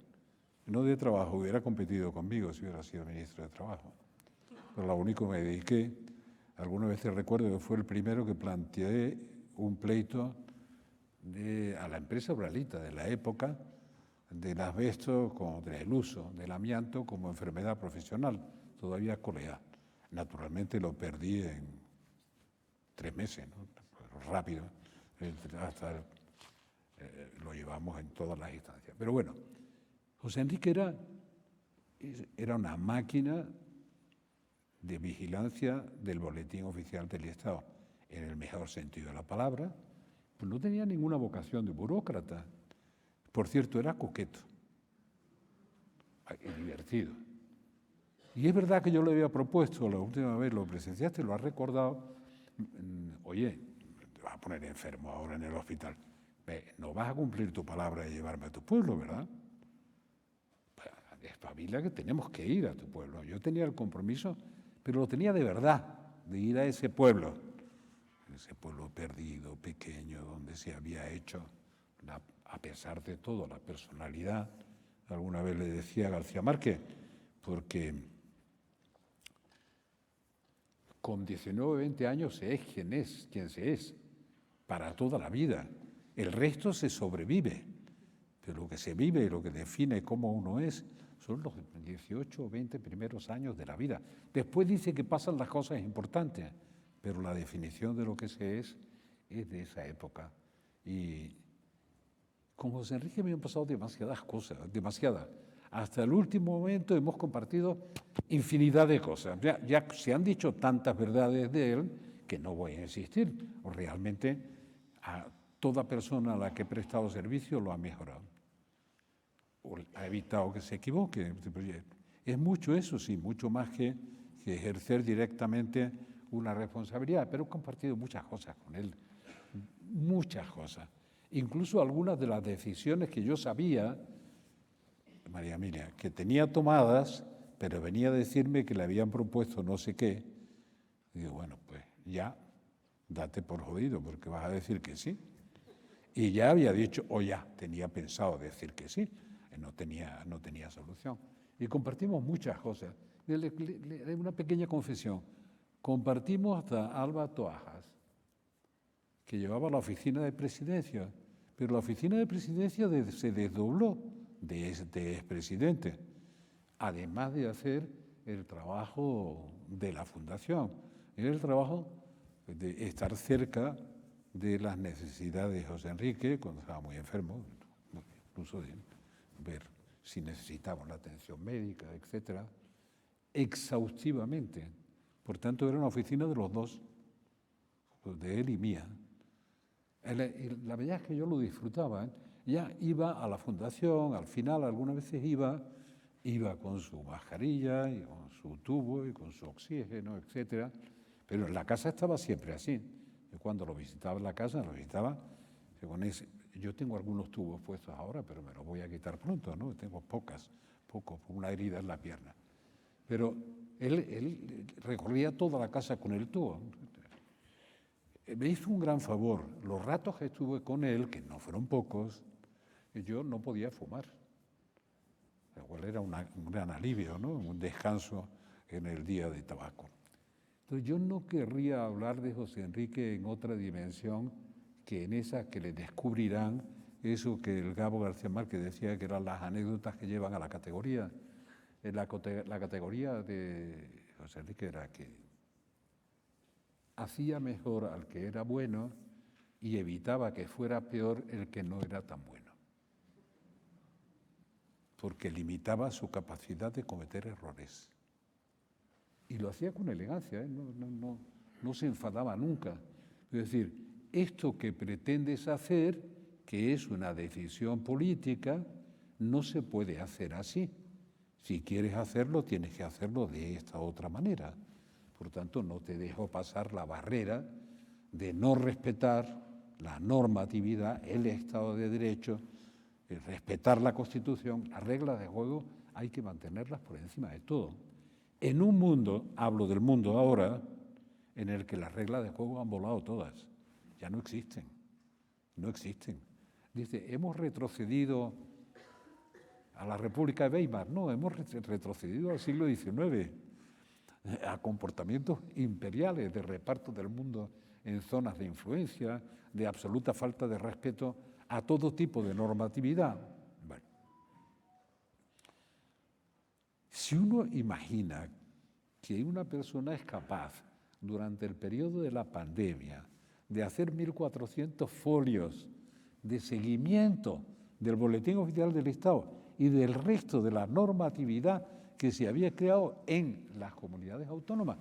no de trabajo, hubiera competido conmigo si hubiera sido ministro de Trabajo. Pero lo único que me dediqué, algunas veces recuerdo que fue el primero que planteé un pleito a la empresa Uralita de la época, del asbesto contra el uso del amianto como enfermedad profesional, todavía coleal. Naturalmente lo perdí en 3 meses, ¿no? Rápido, hasta lo llevamos en todas las instancias. Pero bueno, José Enrique era una máquina de vigilancia del Boletín Oficial del Estado, en el mejor sentido de la palabra, pues no tenía ninguna vocación de burócrata. Por cierto, era coqueto y divertido. Y es verdad que yo le había propuesto, la última vez lo presenciaste, lo has recordado, oye, te vas a poner enfermo ahora en el hospital, no vas a cumplir tu palabra de llevarme a tu pueblo, ¿verdad? Espabila que tenemos que ir a tu pueblo. Yo tenía el compromiso, pero lo tenía de verdad, de ir a ese pueblo perdido, pequeño, donde se había hecho, a pesar de todo, la personalidad alguna vez le decía a García Márquez, porque con 19 o 20 años se es quien se es, para toda la vida. El resto se sobrevive, pero lo que se vive y lo que define cómo uno es son los 18 o 20 primeros años de la vida. Después dice que pasan las cosas importantes, pero la definición de lo que se es de esa época. Y con José Enrique me han pasado demasiadas cosas, demasiadas. Hasta el último momento hemos compartido infinidad de cosas. Ya se han dicho tantas verdades de él que no voy a insistir. Realmente a toda persona a la que he prestado servicio lo ha mejorado. O ha evitado que se equivoque. Es mucho eso, sí, mucho más que ejercer directamente una responsabilidad. Pero he compartido muchas cosas con él, muchas cosas. Incluso algunas de las decisiones que yo sabía, María Emilia, que tenía tomadas, pero venía a decirme que le habían propuesto no sé qué. Y digo, bueno, pues ya, date por jodido, porque vas a decir que sí. Y ya había dicho, o ya tenía pensado decir que sí, no tenía solución. Y compartimos muchas cosas. Una pequeña confesión. Compartimos hasta Alba Toajas, que llevaba la oficina de presidencia, pero la oficina de presidencia se desdobló de expresidente, además de hacer el trabajo de la fundación, el trabajo de estar cerca de las necesidades de José Enrique cuando estaba muy enfermo, incluso de ver si necesitaba una atención médica, etcétera, exhaustivamente. Por tanto, era una oficina de los dos, de él y mía. La verdad es que yo lo disfrutaba, ¿eh? Ya iba a la fundación, al final algunas veces iba con su mascarilla, y con su tubo, y con su oxígeno, etcétera. Pero en la casa estaba siempre así. Yo cuando lo visitaba en la casa, lo visitaba con ese. Yo tengo algunos tubos puestos ahora, pero me los voy a quitar pronto, ¿no? Tengo pocos, por una herida en la pierna. Pero él recorría toda la casa con el tubo. Me hizo un gran favor. Los ratos que estuve con él, que no fueron pocos, yo no podía fumar. Lo cual era un gran alivio, ¿no? Un descanso en el día de tabaco. Entonces yo no querría hablar de José Enrique en otra dimensión que en esa que le descubrirán eso que el Gabo García Márquez decía que eran las anécdotas que llevan a la categoría. La categoría de José Enrique era que hacía mejor al que era bueno y evitaba que fuera peor el que no era tan bueno, porque limitaba su capacidad de cometer errores. Y lo hacía con elegancia, ¿eh? No se enfadaba nunca. Es decir, esto que pretendes hacer, que es una decisión política, no se puede hacer así. Si quieres hacerlo, tienes que hacerlo de esta otra manera. Por tanto, no te dejo pasar la barrera de no respetar la normatividad, el Estado de Derecho, el respetar la Constitución, las reglas de juego, hay que mantenerlas por encima de todo. En un mundo, hablo del mundo ahora, en el que las reglas de juego han volado todas, ya no existen, no existen. Dice, hemos retrocedido a la República de Weimar, no, hemos retrocedido al siglo XIX, a comportamientos imperiales de reparto del mundo en zonas de influencia, de absoluta falta de respeto a todo tipo de normatividad. Bueno. Si uno imagina que una persona es capaz, durante el periodo de la pandemia, de hacer 1.400 folios de seguimiento del Boletín Oficial del Estado y del resto de la normatividad que se había creado en las comunidades autónomas,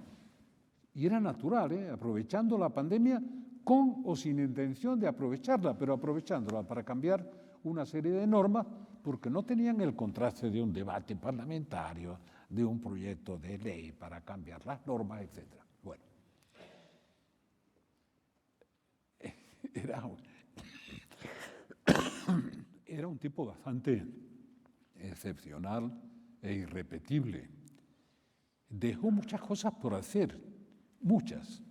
y era natural, aprovechando la pandemia con o sin intención de aprovecharla, pero aprovechándola para cambiar una serie de normas porque no tenían el contraste de un debate parlamentario, de un proyecto de ley para cambiar las normas, etc. Bueno, era un tipo bastante excepcional e irrepetible. Dejó muchas cosas por hacer, muchas,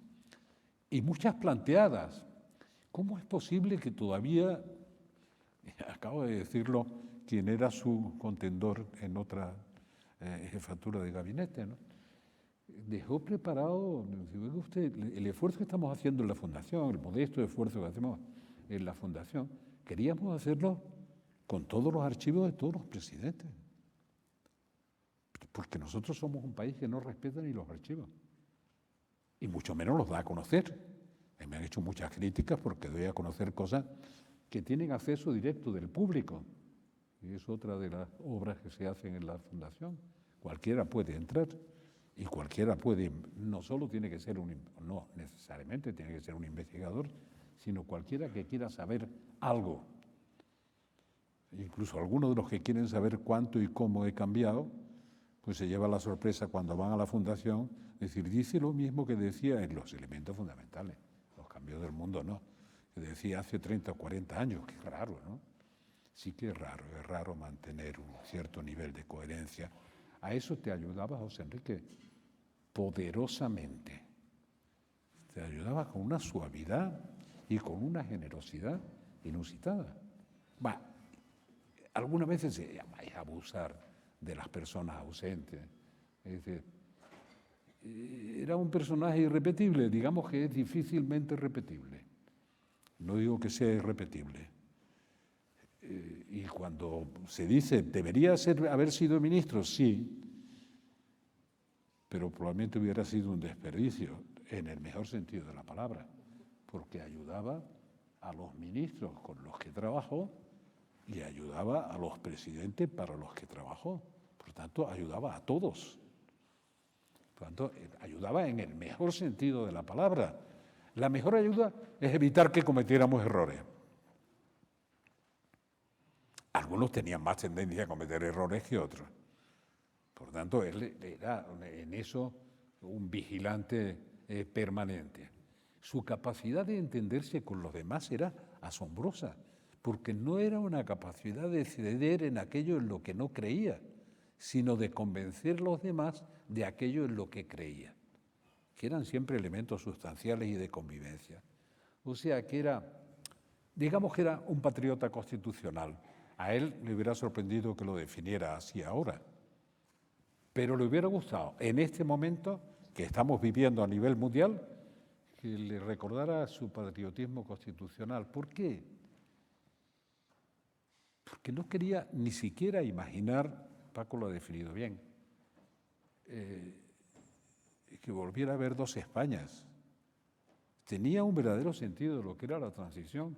y muchas planteadas. ¿Cómo es posible que todavía, acabo de decirlo, quien era su contendor en otra jefatura de gabinete, ¿no? Dejó preparado, si ve usted, el esfuerzo que estamos haciendo en la Fundación, el modesto esfuerzo que hacemos en la Fundación, queríamos hacerlo con todos los archivos de todos los presidentes. Porque nosotros somos un país que no respeta ni los archivos, y mucho menos los da a conocer. Me han hecho muchas críticas porque doy a conocer cosas que tienen acceso directo del público, y es otra de las obras que se hacen en la Fundación. Cualquiera puede entrar y cualquiera puede, no solo tiene que ser no necesariamente tiene que ser un investigador, sino cualquiera que quiera saber algo. Incluso algunos de los que quieren saber cuánto y cómo he cambiado, pues se lleva la sorpresa cuando van a la Fundación, decir, dice lo mismo que decía en los elementos fundamentales, los cambios del mundo no, que decía hace 30 o 40 años, que es raro, ¿no? Sí que es raro mantener un cierto nivel de coherencia. A eso te ayudaba José Enrique, poderosamente. Te ayudaba con una suavidad y con una generosidad inusitada. Algunas veces se llama a abusar de las personas ausentes. Es decir, era un personaje irrepetible, digamos que es difícilmente repetible. No digo que sea irrepetible. Y cuando se dice, ¿debería haber sido ministro? Sí, pero probablemente hubiera sido un desperdicio, en el mejor sentido de la palabra, porque ayudaba a los ministros con los que trabajó y ayudaba a los presidentes para los que trabajó. Por tanto, ayudaba a todos. Por tanto, ayudaba en el mejor sentido de la palabra. La mejor ayuda es evitar que cometiéramos errores. Algunos tenían más tendencia a cometer errores que otros. Por tanto, él era en eso un vigilante permanente. Su capacidad de entenderse con los demás era asombrosa, porque no era una capacidad de ceder en aquello en lo que no creía, sino de convencer a los demás de aquello en lo que creía, que eran siempre elementos sustanciales y de convivencia. O sea, que era, digamos que era un patriota constitucional. A él le hubiera sorprendido que lo definiera así ahora, pero le hubiera gustado en este momento que estamos viviendo a nivel mundial que le recordara su patriotismo constitucional. ¿Por qué? Porque no quería ni siquiera imaginar, Paco lo ha definido bien, que volviera a haber dos Españas. Tenía un verdadero sentido de lo que era la transición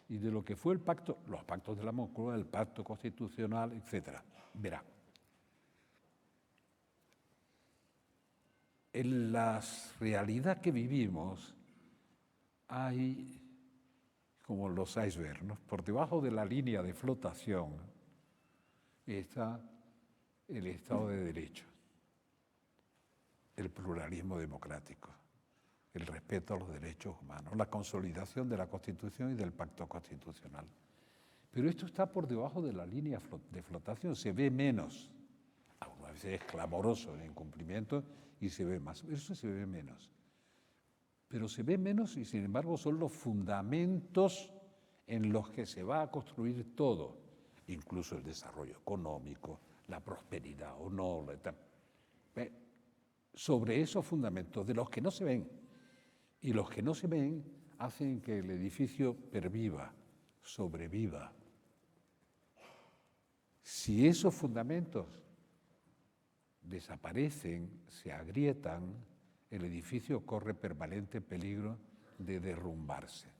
y de lo que fue el pacto, los pactos de la Moncloa, el pacto constitucional, etc. Verá, en la realidad que vivimos hay, como los icebergs, ¿no? Por debajo de la línea de flotación está el Estado de Derecho, el pluralismo democrático, el respeto a los derechos humanos, la consolidación de la Constitución y del pacto constitucional. Pero esto está por debajo de la línea de flotación, se ve menos. A veces es clamoroso el incumplimiento y se ve más, eso se ve menos. Pero se ve menos y sin embargo son los fundamentos en los que se va a construir todo, incluso el desarrollo económico, la prosperidad o no. Sobre esos fundamentos, de los que no se ven, y los que no se ven hacen que el edificio perviva, sobreviva. Si esos fundamentos desaparecen, se agrietan, el edificio corre permanente peligro de derrumbarse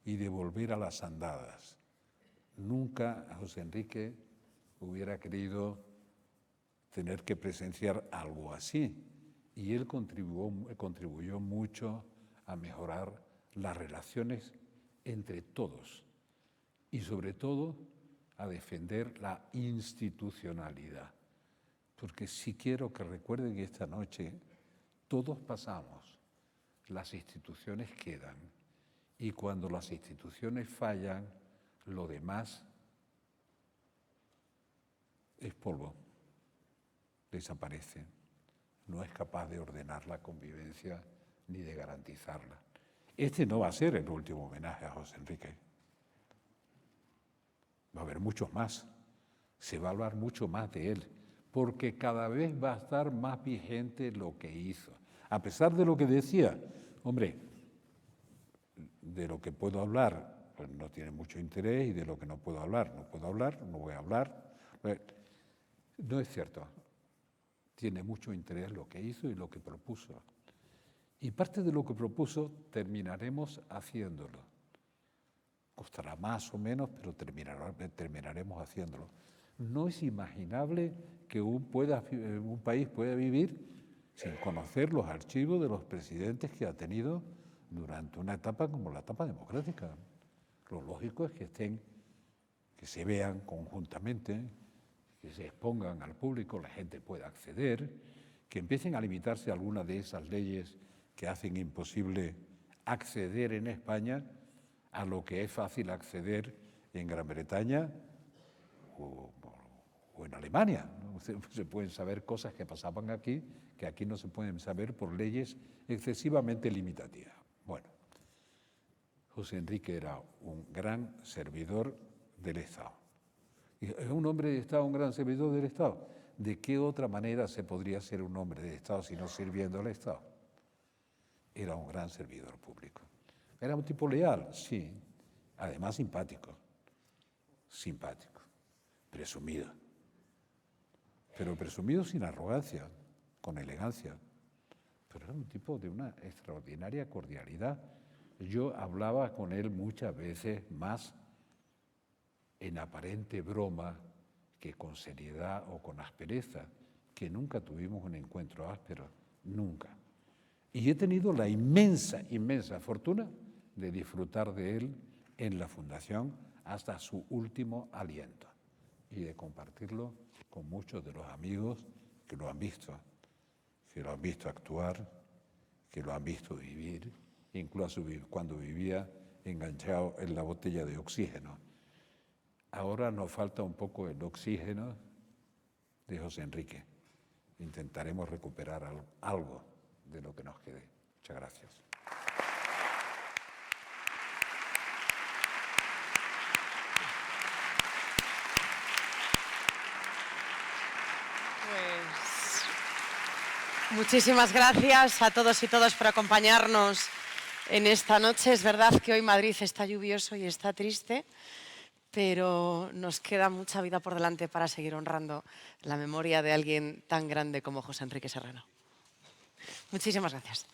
y de volver a las andadas. Nunca José Enrique hubiera querido tener que presenciar algo así, y él contribuyó mucho a mejorar las relaciones entre todos y sobre todo a defender la institucionalidad. Porque sí quiero que recuerden que esta noche todos pasamos, las instituciones quedan, y cuando las instituciones fallan, lo demás es polvo, desaparece, no es capaz de ordenar la convivencia ni de garantizarla. Este no va a ser el último homenaje a José Enrique. Va a haber muchos más. se va a hablar mucho más de él, porque cada vez va a estar más vigente lo que hizo. A pesar de lo que decía, hombre, de lo que puedo hablar, pues no tiene mucho interés, y de lo que no puedo hablar, no voy a hablar. No es cierto. Tiene mucho interés lo que hizo y lo que propuso. Y parte de lo que propuso terminaremos haciéndolo. Costará más o menos, pero terminaremos haciéndolo. No es imaginable que un país pueda vivir sin conocer los archivos de los presidentes que ha tenido durante una etapa como la etapa democrática. Lo lógico es que se vean conjuntamente, que se expongan al público, la gente pueda acceder, que empiecen a limitarse algunas de esas leyes que hacen imposible acceder en España a lo que es fácil acceder en Gran Bretaña o en Alemania, ¿no? Se pueden saber cosas que pasaban aquí, que aquí no se pueden saber por leyes excesivamente limitativas. Bueno, José Enrique era un gran servidor del Estado. ¿Es un hombre de Estado un gran servidor del Estado? ¿De qué otra manera se podría ser un hombre de Estado si no sirviendo al Estado? Era un gran servidor público. ¿Era un tipo leal? Sí. Además simpático, presumido. Pero presumido sin arrogancia, con elegancia. Pero era un tipo de una extraordinaria cordialidad. Yo hablaba con él muchas veces más en aparente broma que con seriedad o con aspereza, que nunca tuvimos un encuentro áspero, nunca. Y he tenido la inmensa fortuna de disfrutar de él en la Fundación hasta su último aliento y de compartirlo con muchos de los amigos que lo han visto actuar, que lo han visto vivir, incluso cuando vivía enganchado en la botella de oxígeno. Ahora nos falta un poco el oxígeno de José Enrique. Intentaremos recuperar algo de lo que nos quede. Muchas gracias. Muchísimas gracias a todos y todas por acompañarnos en esta noche. Es verdad que hoy Madrid está lluvioso y está triste, pero nos queda mucha vida por delante para seguir honrando la memoria de alguien tan grande como José Enrique Serrano. Muchísimas gracias.